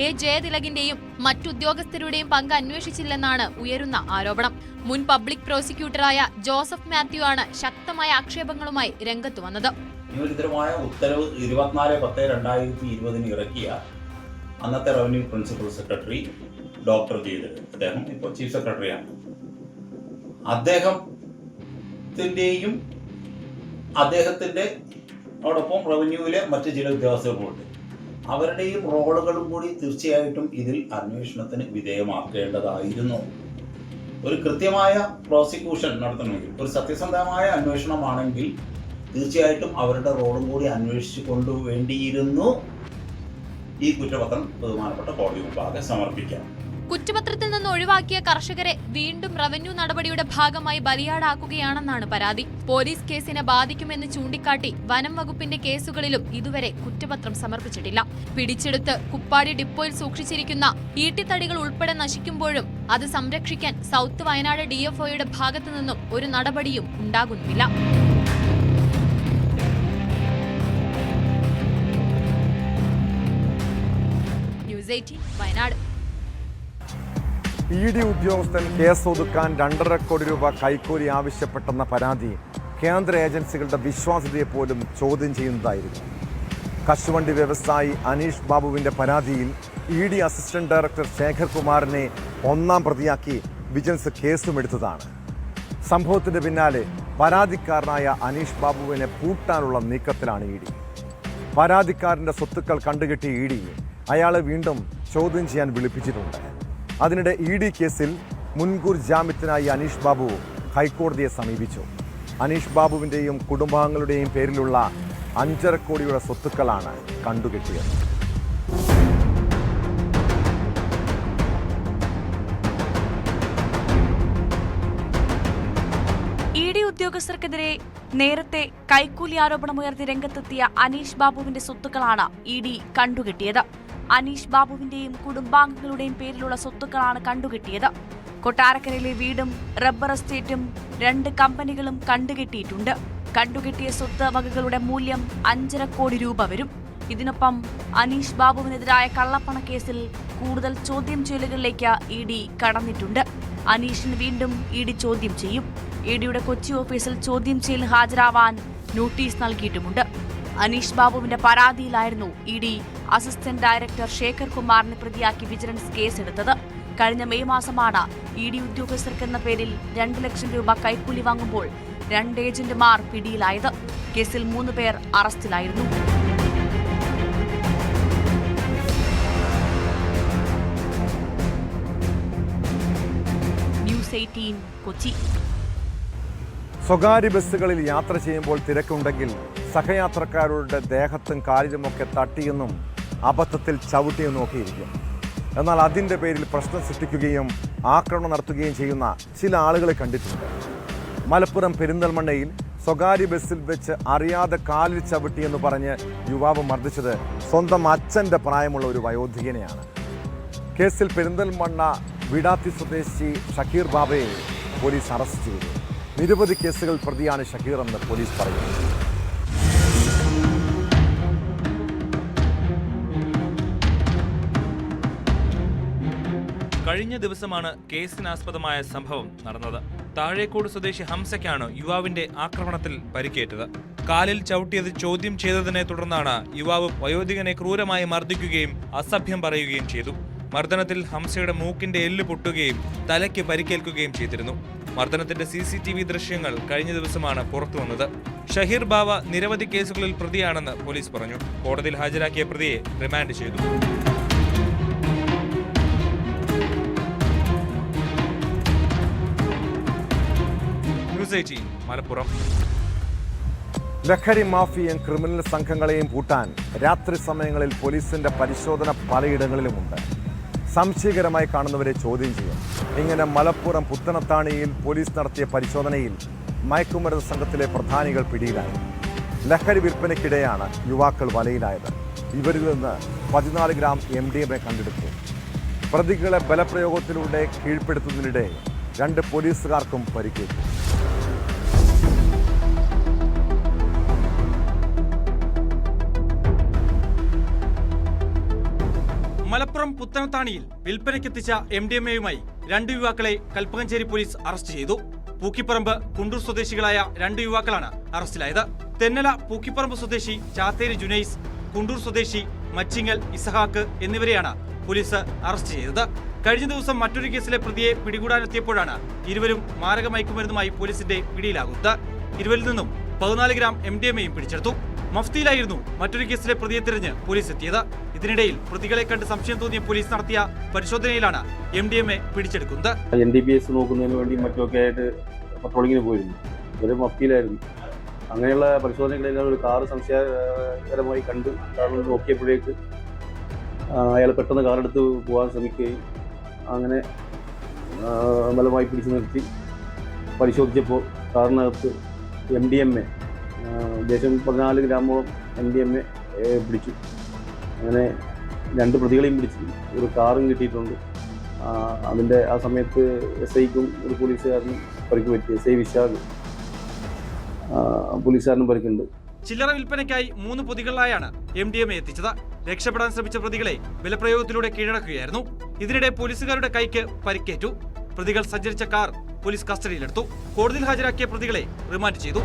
A. ജയതിലകിന്റെയും മറ്റുദ്യോഗസ്ഥരുടെയും പങ്ക് അന്വേഷിച്ചില്ലെന്നാണ് ഉയരുന്ന ആരോപണം. മുൻ പബ്ലിക് പ്രോസിക്യൂട്ടറായ ജോസഫ് മാത്യു ആണ് ശക്തമായ ആക്ഷേപങ്ങളുമായി രംഗത്തു വന്നത്. നിയമവിരുദ്ധമായ ഉത്തരവ് 24/10/2020 ഇറക്കിയ അന്നത്തെ revenue principal secretary doctor Jayathilak, അദ്ദേഹം ഇപ്പോൾ ചീഫ് സെക്രട്ടറിയാണ്. അദ്ദേഹത്തിൻ്റെയും അദ്ദേഹത്തിൻ്റെയോടൊപ്പം റവന്യൂവിലെ മറ്റ് ചില ഉദ്യോഗസ്ഥர்களுണ്ട്. അവരുടെയും റോളുകളും കൂടി തീർച്ചയായിട്ടും ഇതിൽ അന്വേഷണത്തിന് വിധേയമാക്കേണ്ടതായിരുന്നു. ഒരു കൃത്യമായ പ്രോസിക്യൂഷൻ നടത്തണമെങ്കിൽ, ഒരു സത്യസന്ധമായ അന്വേഷണമാണെങ്കിൽ തീർച്ചയായിട്ടും അവരുടെ റോളും കൂടി അന്വേഷിച്ചു കൊണ്ടുവേണ്ടിയിരുന്നു ഈ കുറ്റപത്രം ബഹുമാനപ്പെട്ട കോടതി മുമ്പാകെ സമർപ്പിക്കാം. കുറ്റപത്രത്തിൽ നിന്ന് ഒഴിവാക്കിയ കർഷകരെ വീണ്ടും റവന്യൂ നടപടിയുടെ ഭാഗമായി ബലിയാടാക്കുകയാണെന്നാണ് പരാതി. പോലീസ് കേസിനെ ബാധിക്കുമെന്ന് ചൂണ്ടിക്കാട്ടി വനം വകുപ്പിന്റെ കേസുകളിലും ഇതുവരെ കുറ്റപത്രം സമർപ്പിച്ചിട്ടില്ല. പിടിച്ചെടുത്ത് കുപ്പാടി ഡിപ്പോയിൽ സൂക്ഷിച്ചിരിക്കുന്ന ഈട്ടിത്തടികൾ ഉൾപ്പെടെ നശിക്കുമ്പോഴും അത് സംരക്ഷിക്കാൻ സൗത്ത് വയനാട് DFOയുടെ ഭാഗത്തു നിന്നും ഒരു നടപടിയും ഉണ്ടാകുന്നില്ല. ന്യൂസ് 18 വയനാട്. ED ഉദ്യോഗസ്ഥൻ കേസ് ഒതുക്കാൻ 2.5 കോടി രൂപ കൈക്കൂലി ആവശ്യപ്പെട്ടെന്ന പരാതി കേന്ദ്ര ഏജൻസികളുടെ വിശ്വാസ്യതയെ പോലും ചോദ്യം ചെയ്യുന്നതായിരുന്നു. കശുവണ്ടി വ്യവസായി അനീഷ് ബാബുവിൻ്റെ പരാതിയിൽ ED അസിസ്റ്റന്റ് ഡയറക്ടർ ശേഖർ കുമാറിനെ 1-ാം പ്രതിയാക്കി വിജിലൻസ് കേസുമെടുത്തതാണ്. സംഭവത്തിന് പിന്നാലെ പരാതിക്കാരനായ അനീഷ് ബാബുവിനെ പൂട്ടാനുള്ള നീക്കത്തിലാണ് ED. പരാതിക്കാരൻ്റെ സ്വത്തുക്കൾ കണ്ടുകെട്ടിയ ED അയാളെ വീണ്ടും ചോദ്യം ചെയ്യാൻ വിളിപ്പിച്ചിട്ടുണ്ട്. അതിനിടെ ED കേസിൽ മുൻകൂർ ജാമ്യത്തിനായി അനീഷ് ബാബു ഹൈക്കോടതിയെ സമീപിച്ചു. അനീഷ് ബാബുവിൻ്റെയും കുടുംബാംഗങ്ങളുടെയും പേരിലുള്ള 5.5 കോടിയുടെ സ്വത്തുക്കളാണ് കണ്ടുകെട്ടിയത്. ED ഉദ്യോഗസ്ഥർക്കെതിരെ നേരത്തെ കൈക്കൂലി ആരോപണമുയർത്തി രംഗത്തെത്തിയ അനീഷ് ബാബുവിന്റെ സ്വത്തുക്കളാണ് ED കണ്ടുകെട്ടിയത്. അനീഷ് ബാബുവിന്റെയും കുടുംബാംഗങ്ങളുടെയും പേരിലുള്ള സ്വത്തുക്കളാണ് കണ്ടുകെട്ടിയത്. കൊട്ടാരക്കരയിലെ വീടും റബ്ബർ എസ്റ്റേറ്റും 2 കമ്പനികളും കണ്ടുകെട്ടിയിട്ടുണ്ട്. കണ്ടുകെട്ടിയ സ്വത്ത് വകകളുടെ മൂല്യം 5.5 കോടി രൂപ വരും. ഇതിനൊപ്പം അനീഷ് ബാബുവിനെതിരായ കള്ളപ്പണ കേസിൽ കൂടുതൽ ചോദ്യം ചെയ്യലുകളിലേക്ക് ED കടന്നിട്ടുണ്ട്. അനീഷിന് വീണ്ടും ED ചോദ്യം ചെയ്യും. EDയുടെ കൊച്ചി ഓഫീസിൽ ചോദ്യം ചെയ്യലിന് ഹാജരാവാൻ നോട്ടീസ് നൽകിയിട്ടുമുണ്ട്. അനീഷ് ബാബുവിന്റെ പരാതിയിലായിരുന്നു ED അസിസ്റ്റന്റ് ഡയറക്ടർ ശേഖർ കുമാറിനെ പ്രതിയാക്കി വിജിലൻസ് കേസെടുത്തത്. കഴിഞ്ഞ മെയ് മാസമാണ് ED ഉദ്യോഗസ്ഥർക്കെന്ന പേരിൽ 2 ലക്ഷം രൂപ കൈക്കൂലി വാങ്ങുമ്പോൾ 2 ഏജന്റുമാർ പിടിയിലായത്. കേസിൽ 3 പേർ അറസ്റ്റിലായിരുന്നു. ന്യൂസ് 18 കൊച്ചി. സ്വകാര്യ ബസ്സുകളിൽ യാത്ര ചെയ്യുമ്പോൾ തിരക്കുണ്ടെങ്കിൽ സഹയാത്രക്കാരുടെ ദേഹത്തും കാലിലുമൊക്കെ തട്ടിയെന്നും അബദ്ധത്തിൽ ചവിട്ടിയെന്നും ഒക്കെ ഇരിക്കും. എന്നാൽ അതിൻ്റെ പേരിൽ പ്രശ്നം സൃഷ്ടിക്കുകയും ആക്രമണം നടത്തുകയും ചെയ്യുന്ന ചില ആളുകളെ കണ്ടിട്ടുണ്ട്. മലപ്പുറം പെരിന്തൽമണ്ണയിൽ സ്വകാര്യ ബസ്സിൽ വെച്ച് അറിയാതെ കാലിൽ ചവിട്ടിയെന്ന് പറഞ്ഞ് യുവാവ് മർദ്ദിച്ചത് സ്വന്തം അച്ഛൻ്റെ പ്രായമുള്ള ഒരു വയോധികനെയാണ്. കേസിൽ പെരിന്തൽമണ്ണ വിടാത്തി സ്വദേശി ഷക്കീർ ബാബയെ പോലീസ് അറസ്റ്റ് ചെയ്തു. നിരവധി കേസുകൾ പ്രതിയാണ് ഷഹീർ എന്ന് പോലീസ് പറയുന്നു. കഴിഞ്ഞ ദിവസമാണ് കേസിനാസ്പദമായ സംഭവം നടന്നത്. താഴേക്കോട് സ്വദേശി ഹംസയ്ക്കാണ് യുവാവിന്റെ ആക്രമണത്തിൽ പരിക്കേറ്റത്. കാലിൽ ചവിട്ടിയത് ചോദ്യം ചെയ്തതിനെ തുടർന്നാണ് യുവാവ് വയോധികനെ ക്രൂരമായി മർദ്ദിക്കുകയും അസഭ്യം പറയുകയും ചെയ്തു. മർദ്ദനത്തിൽ ഹംസയുടെ മൂക്കിന്റെ എല്ല് പൊട്ടുകയും തലയ്ക്ക് പരിക്കേൽക്കുകയും ചെയ്തിരുന്നു. മർദ്ദനത്തിന്റെ CCTV ദൃശ്യങ്ങൾ കഴിഞ്ഞ ദിവസമാണ് പുറത്തുവന്നത്. ഷഹീർ ബാവ നിരവധി കേസുകളിൽ പ്രതിയാണെന്ന് പോലീസ് പറഞ്ഞു. കോടതിയിൽ ഹാജരാക്കിയ പ്രതിയെ റിമാൻഡ് ചെയ്തു. മലപ്പുറം. ലഹരി മാഫിയയും ക്രിമിനൽ സംഘങ്ങളെയും പൂട്ടാൻ രാത്രി സമയങ്ങളിൽ പോലീസിന്റെ പരിശോധന പലയിടങ്ങളിലുമുണ്ട്. സംശയകരമായി കാണുന്നവരെ ചോദ്യം ചെയ്യും. ഇങ്ങനെ മലപ്പുറം പുത്തനത്താണിയിൽ പോലീസ് നടത്തിയ പരിശോധനയിൽ മയക്കുമരുന്ന് സംഘത്തിലെ പ്രധാനികൾ പിടിയിലായി. ലഹരി വിൽപ്പനയ്ക്കിടെയാണ് യുവാക്കൾ വലയിലായത്. ഇവരിൽ നിന്ന് 14 ഗ്രാം MDMA കണ്ടെടുത്തു. പ്രതികളെ ബലപ്രയോഗത്തിലൂടെ കീഴ്പ്പെടുത്തുന്നതിനിടെ 2 പോലീസുകാർക്കും പരിക്കേറ്റു. മലപ്പുറം പുത്തനത്താണിയിൽ വിൽപ്പനയ്ക്കെത്തിച്ച MDMAയുമായി 2 യുവാക്കളെ കൽപ്പകഞ്ചേരി പോലീസ് അറസ്റ്റ് ചെയ്തു. പൂക്കിപ്പറമ്പ് കുണ്ടൂർ സ്വദേശികളായ 2 യുവാക്കളാണ് അറസ്റ്റിലായത്. തെന്നല പൂക്കിപ്പറമ്പ് സ്വദേശി ചാത്തേരി ജുനൈസ്, കുണ്ടൂർ സ്വദേശി മച്ചിങ്ങൽ ഇസഹാക്ക് എന്നിവരെയാണ് പോലീസ് അറസ്റ്റ് ചെയ്തത്. കഴിഞ്ഞ ദിവസം മറ്റൊരു കേസിലെ പ്രതിയെ പിടികൂടാനെത്തിയപ്പോഴാണ് ഇരുവരും മാരക മയക്കുമരുന്നുമായി പോലീസിന്റെ പിടിയിലാകുന്നത്. ഇരുവരിൽ നിന്നും 14 ഗ്രാം MDMAയും പിടിച്ചെടുത്തു. മഫ്തിയിലായിരുന്നു മറ്റൊരു കേസിലെ പ്രതിയെ തിരഞ്ഞ് പോലീസ് എത്തിയത്. ഇതിനിടയിൽ പ്രതികളെ കണ്ട് സംശയം തോന്നിയ പോലീസ് നടത്തിയ പരിശോധനയിലാണ് MDMA പിടിച്ചെടുക്കുന്നത്. NDPS നോക്കുന്നതിന് വേണ്ടി മറ്റുമൊക്കെ ആയിട്ട് പട്രോളിങ്ങിന് പോയിരുന്നു. ഇവർ മഫ്തിയിലായിരുന്നു. അങ്ങനെയുള്ള പരിശോധനകളിൽ ഒരു കാറ് സംശയകരമായി കണ്ട് കാറിൽ നോക്കിയപ്പോഴേക്ക് അയാൾ പെട്ടെന്ന് കാറെടുത്ത് പോകാൻ ശ്രമിക്കുകയും അങ്ങനെ ബലമായി പിടിച്ചു നിർത്തി പരിശോധിച്ചപ്പോൾ കാറിനകത്ത് MDMA ഏകദേശം 14 ഗ്രാമോളം MDMA പിടിച്ചു. അങ്ങനെ 2 പ്രതികളെയും പിടിച്ചു. ഒരു കാറും കിട്ടിയിട്ടുണ്ട്. അതിൻ്റെ ആ സമയത്ത് SIക്കും ഒരു പോലീസുകാരനും പരിക്ക് പറ്റി. SI വിശാഖ് പോലീസുകാരനും പരിക്കുണ്ട്. ചില്ലറ വിൽപ്പനയ്ക്കായി 3 പ്രതികളിലായാണ് MDMA എത്തിച്ചത്. രക്ഷപ്പെടാൻ ശ്രമിച്ച പ്രതികളെ ബലപ്രയോഗത്തിലൂടെ കീഴടക്കുകയായിരുന്നു. ഇതിനിടെ പോലീസുകാരുടെ കൈക്ക് പരിക്കേറ്റു. പ്രതികൾ സഞ്ചരിച്ച കാർ പോലീസ് കസ്റ്റഡിയിലെടുത്തു. കോടതിയിൽ ഹാജരാക്കിയ പ്രതികളെ റിമാൻഡ് ചെയ്തു.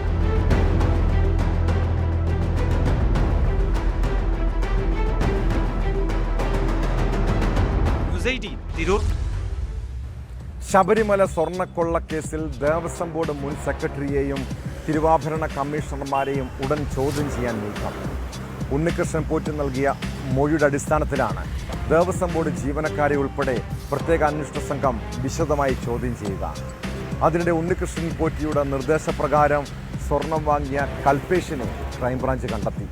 ശബരിമല സ്വർണ്ണക്കൊള്ളക്കേസിൽ ദേവസ്വം ബോർഡ് മുൻ സെക്രട്ടറിയെയും തിരുവാഭരണ കമ്മീഷണർമാരെയും ഉടൻ ചോദ്യം ചെയ്യാൻ നീക്കം. ഉണ്ണികൃഷ്ണൻ പോറ്റി നൽകിയ മൊഴിയുടെ അടിസ്ഥാനത്തിലാണ് ദേവസ്വം ബോർഡ് ജീവനക്കാരെ ഉൾപ്പെടെ പ്രത്യേക അന്വേഷണ സംഘം വിശദമായി ചോദ്യം ചെയ്യുക. അതിനിടെ ഉണ്ണികൃഷ്ണൻ പോറ്റിയുടെ നിർദ്ദേശപ്രകാരം സ്വർണം വാങ്ങിയ കൽപേഷിനെ ക്രൈംബ്രാഞ്ച് കണ്ടെത്തി.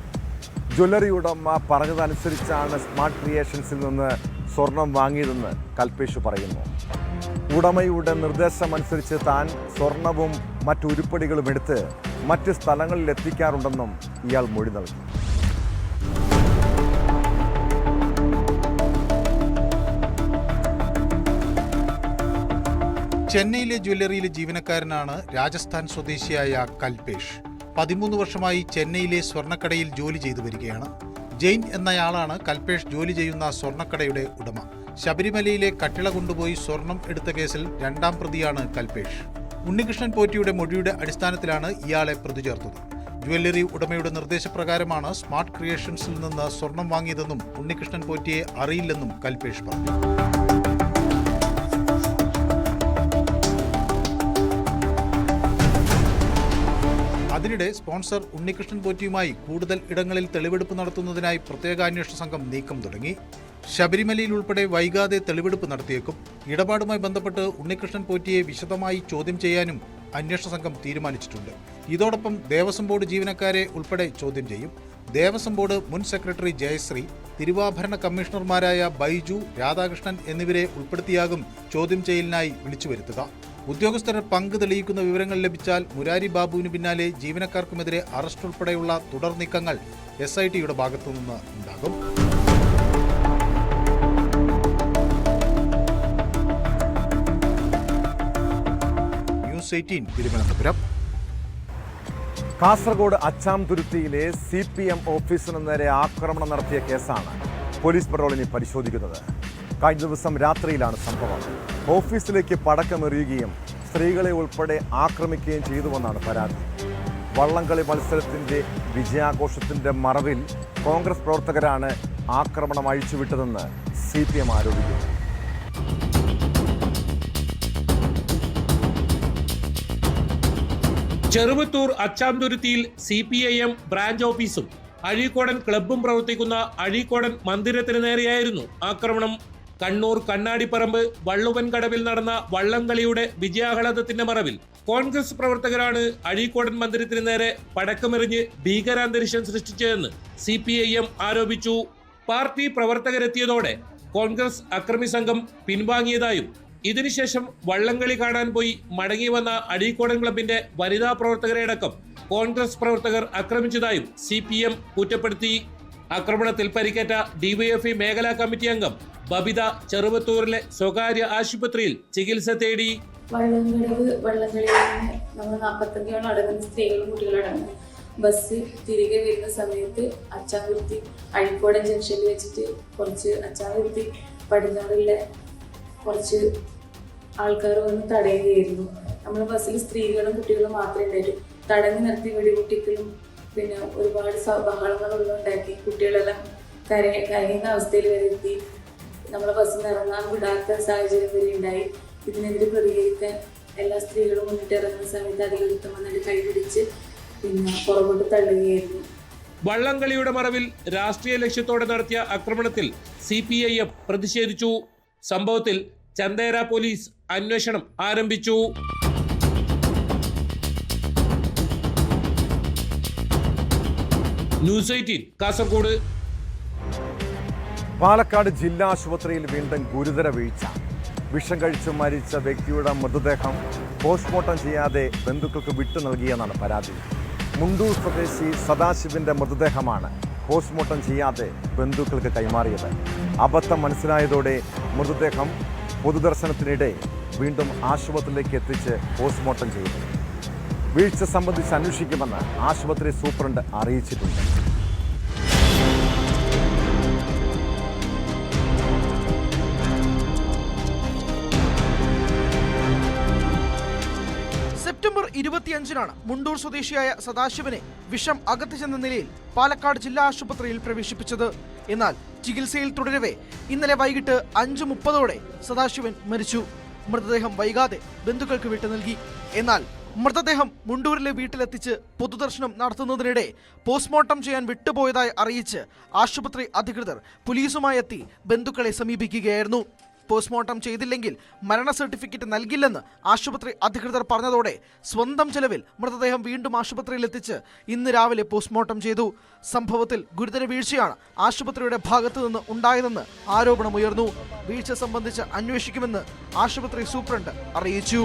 ജ്വല്ലറി ഉടമ പറഞ്ഞതനുസരിച്ചാണ് സ്മാർട്ട് ക്രിയേഷൻസിൽ നിന്ന് സ്വർണം വാങ്ങിയതെന്ന് കൽപേഷ് പറയുന്നു. ഉടമയുടെ നിർദ്ദേശമനുസരിച്ച് താൻ സ്വർണവും മറ്റു ഉരുപ്പടികളും എടുത്ത് മറ്റ് സ്ഥലങ്ങളിൽ എത്തിക്കാറുണ്ടെന്നും ഇയാൾ മൊഴി നൽകി. ചെന്നൈയിലെ ജ്വല്ലറിയിലെ ജീവനക്കാരനാണ് രാജസ്ഥാൻ സ്വദേശിയായ കൽപേഷ്. 13 വർഷമായി ചെന്നൈയിലെ സ്വർണ്ണക്കടയിൽ ജോലി ചെയ്തു വരികയാണ്. ജെയിൻ എന്നയാളാണ് കൽപേഷ് ജോലി ചെയ്യുന്ന സ്വർണ്ണക്കടയുടെ ഉടമ. ശബരിമലയിലെ കട്ടിള കൊണ്ടുപോയി സ്വർണം എടുത്ത കേസിൽ 2ാം പ്രതിയാണ് കൽപേഷ്. ഉണ്ണികൃഷ്ണൻ പോറ്റിയുടെ മൊഴിയുടെ അടിസ്ഥാനത്തിലാണ് ഇയാളെ പ്രതി ചേർത്തത്. ജ്വല്ലറി ഉടമയുടെ നിർദ്ദേശപ്രകാരമാണ് സ്മാർട്ട് ക്രിയേഷൻസിൽ നിന്ന് സ്വർണം വാങ്ങിയതെന്നും ഉണ്ണികൃഷ്ണൻ പോറ്റിയെ അറിയില്ലെന്നും കൽപേഷ് പറഞ്ഞു. അതിനിടെ സ്പോൺസർ ഉണ്ണികൃഷ്ണൻ പോറ്റിയുമായി കൂടുതൽ ഇടങ്ങളിൽ തെളിവെടുപ്പ് നടത്തുന്നതിനായി പ്രത്യേക അന്വേഷണ സംഘം നീക്കം തുടങ്ങി. ശബരിമലയിൽ ഉൾപ്പെടെ വൈകാതെ തെളിവെടുപ്പ് നടത്തിയേക്കും. ഇടപാടുമായി ബന്ധപ്പെട്ട് ഉണ്ണികൃഷ്ണൻ പോറ്റിയെ വിശദമായി ചോദ്യം ചെയ്യാനും അന്വേഷണ സംഘം തീരുമാനിച്ചിട്ടുണ്ട്. ഇതോടൊപ്പം ദേവസ്വം ബോർഡ് ജീവനക്കാരെ ഉൾപ്പെടെ ചോദ്യം ചെയ്യും. ദേവസ്വം ബോർഡ് മുൻ സെക്രട്ടറി ജയശ്രീ, തിരുവാഭരണ കമ്മീഷണർമാരായ ബൈജു, രാധാകൃഷ്ണൻ എന്നിവരെ ഉൾപ്പെടുത്തിയാകും ചോദ്യം ചെയ്യലിനായി വിളിച്ചു വരുത്തുക. ഉദ്യോഗസ്ഥർ പങ്ക് തെളിയിക്കുന്ന വിവരങ്ങൾ ലഭിച്ചാൽ മുരാരി ബാബുവിന് പിന്നാലെ ജീവനക്കാർക്കുമെതിരെ അറസ്റ്റ് ഉൾപ്പെടെയുള്ള തുടർ നീക്കങ്ങൾ SITയുടെ ഭാഗത്തുനിന്ന് ഉണ്ടാകും. News news 18 Thiruvananthapuram. കാസർഗോഡ് അച്ചാംതുരുത്തിയിലെ CPM ഓഫീസിന് നേരെ ആക്രമണം നടത്തിയ കേസാണ് പോലീസ് പെട്രോളിനെ പരിശോധിക്കുന്നത്. കഴിഞ്ഞ ദിവസം രാത്രിയിലാണ് സംഭവം. ഓഫീസിലേക്ക് പടക്കമെറിയുകയും സ്ത്രീകളെ ഉൾപ്പെടെ ആക്രമിക്കുകയും ചെയ്തുവെന്നാണ് പരാതി. വള്ളംകളി മത്സരത്തിന്റെ വിജയാഘോഷത്തിന്റെ മറവിൽ കോൺഗ്രസ് പ്രവർത്തകരാണ് ആക്രമണം അഴിച്ചുവിട്ടതെന്ന് CPM ആരോപിക്കുന്നു. ചെറുവത്തൂർ അച്ചാംതുരുത്തിയിൽ CPIM ബ്രാഞ്ച് ഓഫീസും അഴീക്കോടൻ ക്ലബ്ബും പ്രവർത്തിക്കുന്ന അഴീക്കോടൻ മന്ദിരത്തിന് നേരെയായിരുന്നു ആക്രമണം. കണ്ണൂർ കണ്ണാടിപ്പറമ്പ് വള്ളുവൻകടവിൽ നടന്ന വള്ളംകളിയുടെ വിജയാഹ്ലാദത്തിന്റെ മറവിൽ കോൺഗ്രസ് പ്രവർത്തകരാണ് അഴീക്കോടൻ മന്ദിരത്തിന് നേരെ പടക്കമെറിഞ്ഞ് ഭീകരാന്തരീക്ഷം സൃഷ്ടിച്ചതെന്ന് CPIM ആരോപിച്ചു. പാർട്ടി പ്രവർത്തകരെത്തിയതോടെ കോൺഗ്രസ് അക്രമി സംഘം പിൻവാങ്ങിയതായും ഇതിനുശേഷം വള്ളംകളി കാണാൻ പോയി മടങ്ങി വന്ന അഴീക്കോടൻ ക്ലബിന്റെ വനിതാ പ്രവർത്തകരെ അടക്കം കോൺഗ്രസ് പ്രവർത്തകർ ആക്രമിച്ചതായും CPM കുറ്റപ്പെടുത്തി. ആക്രമണത്തിൽ പരിക്കേറ്റ DYFI മേഖലാ കമ്മിറ്റി അംഗം ബബിത ചെറുവത്തൂരിലെ സ്വകാര്യ ആശുപത്രിയിൽ ചികിത്സ തേടി. വള്ളംകളിയിൽ നമ്മൾ 45 അടങ്ങുന്ന സ്ത്രീകളും കുട്ടികളടങ്ങുന്ന ബസ് തിരികെ വരുന്ന സമയത്ത് അച്ചാംതുരുത്തി അഴീക്കോടൻ ജംഗ്ഷനിൽ വെച്ചിട്ട് കുറച്ച് അച്ചാംതുരുത്തി പടിഞ്ഞാറുള്ള കുറച്ച് ആൾക്കാർ വന്ന് തടയുകയായിരുന്നു. നമ്മൾ ബസ്സിൽ സ്ത്രീകളും കുട്ടികളും മാത്രമേ ഉണ്ടായിട്ടു. തടഞ്ഞു നിർത്തി വെടിപൊട്ടിക്കലും പിന്നെ ഒരുപാട് ബഹളങ്ങളൊന്നും ഉണ്ടാക്കി. കുട്ടികളെല്ലാം കരയുന്ന അവസ്ഥയിൽ വരെ എത്തി. നമ്മളെ ബസ്സിൽ നിന്ന് ഇറങ്ങാൻ വിടാത്ത സാഹചര്യം വരെ ഉണ്ടായി. ഇതിനെതിരെ പ്രതികരിക്കാൻ എല്ലാ സ്ത്രീകളും മുന്നിട്ട് ഇറങ്ങുന്ന സമയത്ത് അധികൃതർ വന്നിട്ട് കൈപിടിച്ച് പിന്നെ പുറകോട്ട് തള്ളുകയായിരുന്നു. വള്ളംകളിയുടെ മറവിൽ രാഷ്ട്രീയ ലക്ഷ്യത്തോടെ നടത്തിയ ആക്രമണത്തിൽ CPIM പ്രതിഷേധിച്ചു. സംഭവത്തിൽ ചന്ദേര പോലീസ് അന്വേഷണം ആരംഭിച്ചു. ന്യൂസ് 18 കാസർഗോഡ്. പാലക്കാട് ജില്ലാ ആശുപത്രിയിൽ വീണ്ടും ഗുരുതര വീഴ്ച. വിഷം കഴിച്ച് മരിച്ച വ്യക്തിയുടെ മൃതദേഹം പോസ്റ്റ്മോർട്ടം ചെയ്യാതെ ബന്ധുക്കൾക്ക് വിട്ടു നൽകിയെന്നാണ് പരാതി. മുണ്ടൂർ സ്വദേശി സദാശിവന്റെ മൃതദേഹമാണ് പോസ്റ്റ്മോർട്ടം ചെയ്യാതെ ബന്ധുക്കൾക്ക് കൈമാറിയത്. അബദ്ധം മനസ്സിലായതോടെ മൃതദേഹം പൊതുദർശനത്തിനിടെ വീണ്ടും ആശുപത്രിയിലേക്ക് എത്തിച്ച് പോസ്റ്റ്മോർട്ടം ചെയ്തു. വീഴ്ച സംബന്ധിച്ച് അന്വേഷിക്കുമെന്ന് ആശുപത്രി സൂപ്രണ്ട് അറിയിച്ചിട്ടുണ്ട്. സെപ്റ്റംബർ 25-നാണ് മുണ്ടൂർ സ്വദേശിയായ സദാശിവനെ വിഷം അകത്ത് ചെന്ന നിലയിൽ പാലക്കാട് ജില്ലാ ആശുപത്രിയിൽ പ്രവേശിപ്പിച്ചത്. എന്നാൽ ചികിത്സയിൽ തുടരവേ ഇന്നലെ വൈകിട്ട് 5:30 സദാശിവൻ മരിച്ചു. മൃതദേഹം വൈകാതെ ബന്ധുക്കൾക്ക് വിട്ടു നൽകി. എന്നാൽ മൃതദേഹം മുണ്ടൂരിലെ വീട്ടിലെത്തിച്ച് പൊതുദർശനം നടത്തുന്നതിനിടെ പോസ്റ്റ്മോർട്ടം ചെയ്യാൻ വിട്ടുപോയതായി അറിയിച്ച് ആശുപത്രി അധികൃതർ പോലീസുമായി എത്തി ബന്ധുക്കളെ സമീപിക്കുകയായിരുന്നു. പോസ്റ്റ്മോർട്ടം ചെയ്തില്ലെങ്കിൽ മരണ സർട്ടിഫിക്കറ്റ് നൽകില്ലെന്ന് ആശുപത്രി അധികൃതർ പറഞ്ഞതോടെ സ്വന്തം ചെലവിൽ മൃതദേഹം വീണ്ടും ആശുപത്രിയിൽ എത്തിച്ച് ഇന്ന് രാവിലെ പോസ്റ്റ്മോർട്ടം ചെയ്തു. സംഭവത്തിൽ ഗുരുതര വീഴ്ചയാണ് ആശുപത്രിയുടെ ഭാഗത്തു നിന്ന് ഉണ്ടായതെന്ന് ആരോപണമുയർന്നു. വീഴ്ച സംബന്ധിച്ച് അന്വേഷിക്കുമെന്ന് ആശുപത്രി സൂപ്രണ്ട് അറിയിച്ചു.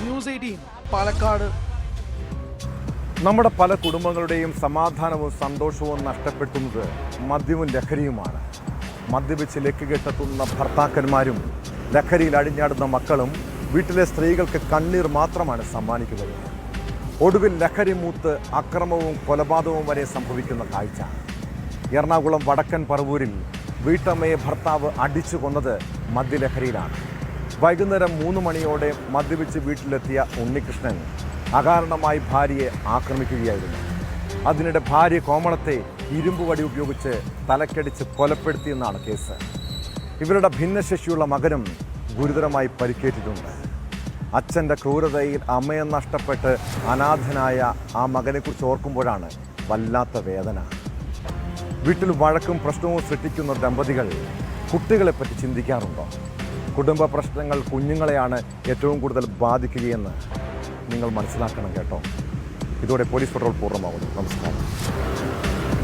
ന്യൂസ് 18 പാലക്കാട്. നമ്മുടെ പല കുടുംബങ്ങളുടെയും സമാധാനവും സന്തോഷവും നഷ്ടപ്പെടുത്തുന്നത് മദ്യവും ലഹരിയുമാണ്. മദ്യപിച്ച് ലക്കുകെട്ടെത്തുന്ന ഭർത്താക്കന്മാരും ലഹരിയിൽ അടിഞ്ഞാടുന്ന മക്കളും വീട്ടിലെ സ്ത്രീകൾക്ക് കണ്ണീർ മാത്രമാണ് സമ്മാനിക്കുന്നത്. ഒടുവിൽ ലഹരി മൂത്ത് അക്രമവും കൊലപാതകവും വരെ സംഭവിക്കുന്ന കാഴ്ച. എറണാകുളം വടക്കൻ പറവൂരിൽ വീട്ടമ്മയെ ഭർത്താവ് അടിച്ചു കൊന്നത് മദ്യലഹരിയിലാണ്. വൈകുന്നേരം 3 മണിയോടെ മദ്യപിച്ച് വീട്ടിലെത്തിയ ഉണ്ണികൃഷ്ണൻ അകാരണമായി ഭാര്യയെ ആക്രമിക്കുകയായിരുന്നു. അതിനിടെ ഭാര്യ കോമളത്തെ ഇരുമ്പുവടി ഉപയോഗിച്ച് തലക്കടിച്ച് കൊലപ്പെടുത്തിയെന്നാണ് കേസ്. ഇവരുടെ ഭിന്നശേഷിയുള്ള മകനും ഗുരുതരമായി പരിക്കേറ്റിട്ടുണ്ട്. അച്ഛൻ്റെ ക്രൂരതയിൽ അമ്മയെ നഷ്ടപ്പെട്ട് അനാഥനായ ആ മകനെക്കുറിച്ച് ഓർക്കുമ്പോഴാണ് വല്ലാത്ത വേദന. വീട്ടിൽ വഴക്കും പ്രശ്നവും സൃഷ്ടിക്കുന്ന ദമ്പതികൾ കുട്ടികളെപ്പറ്റി ചിന്തിക്കാറുണ്ടോ? കുടുംബ പ്രശ്നങ്ങൾ കുഞ്ഞുങ്ങളെയാണ് ഏറ്റവും കൂടുതൽ ബാധിക്കുകയെന്ന് നിങ്ങൾ മനസ്സിലാക്കണം കേട്ടോ. ഇതോടെ പോലീസ് പെട്രോൾ പൂർണ്ണമാകുന്നു. നമസ്കാരം.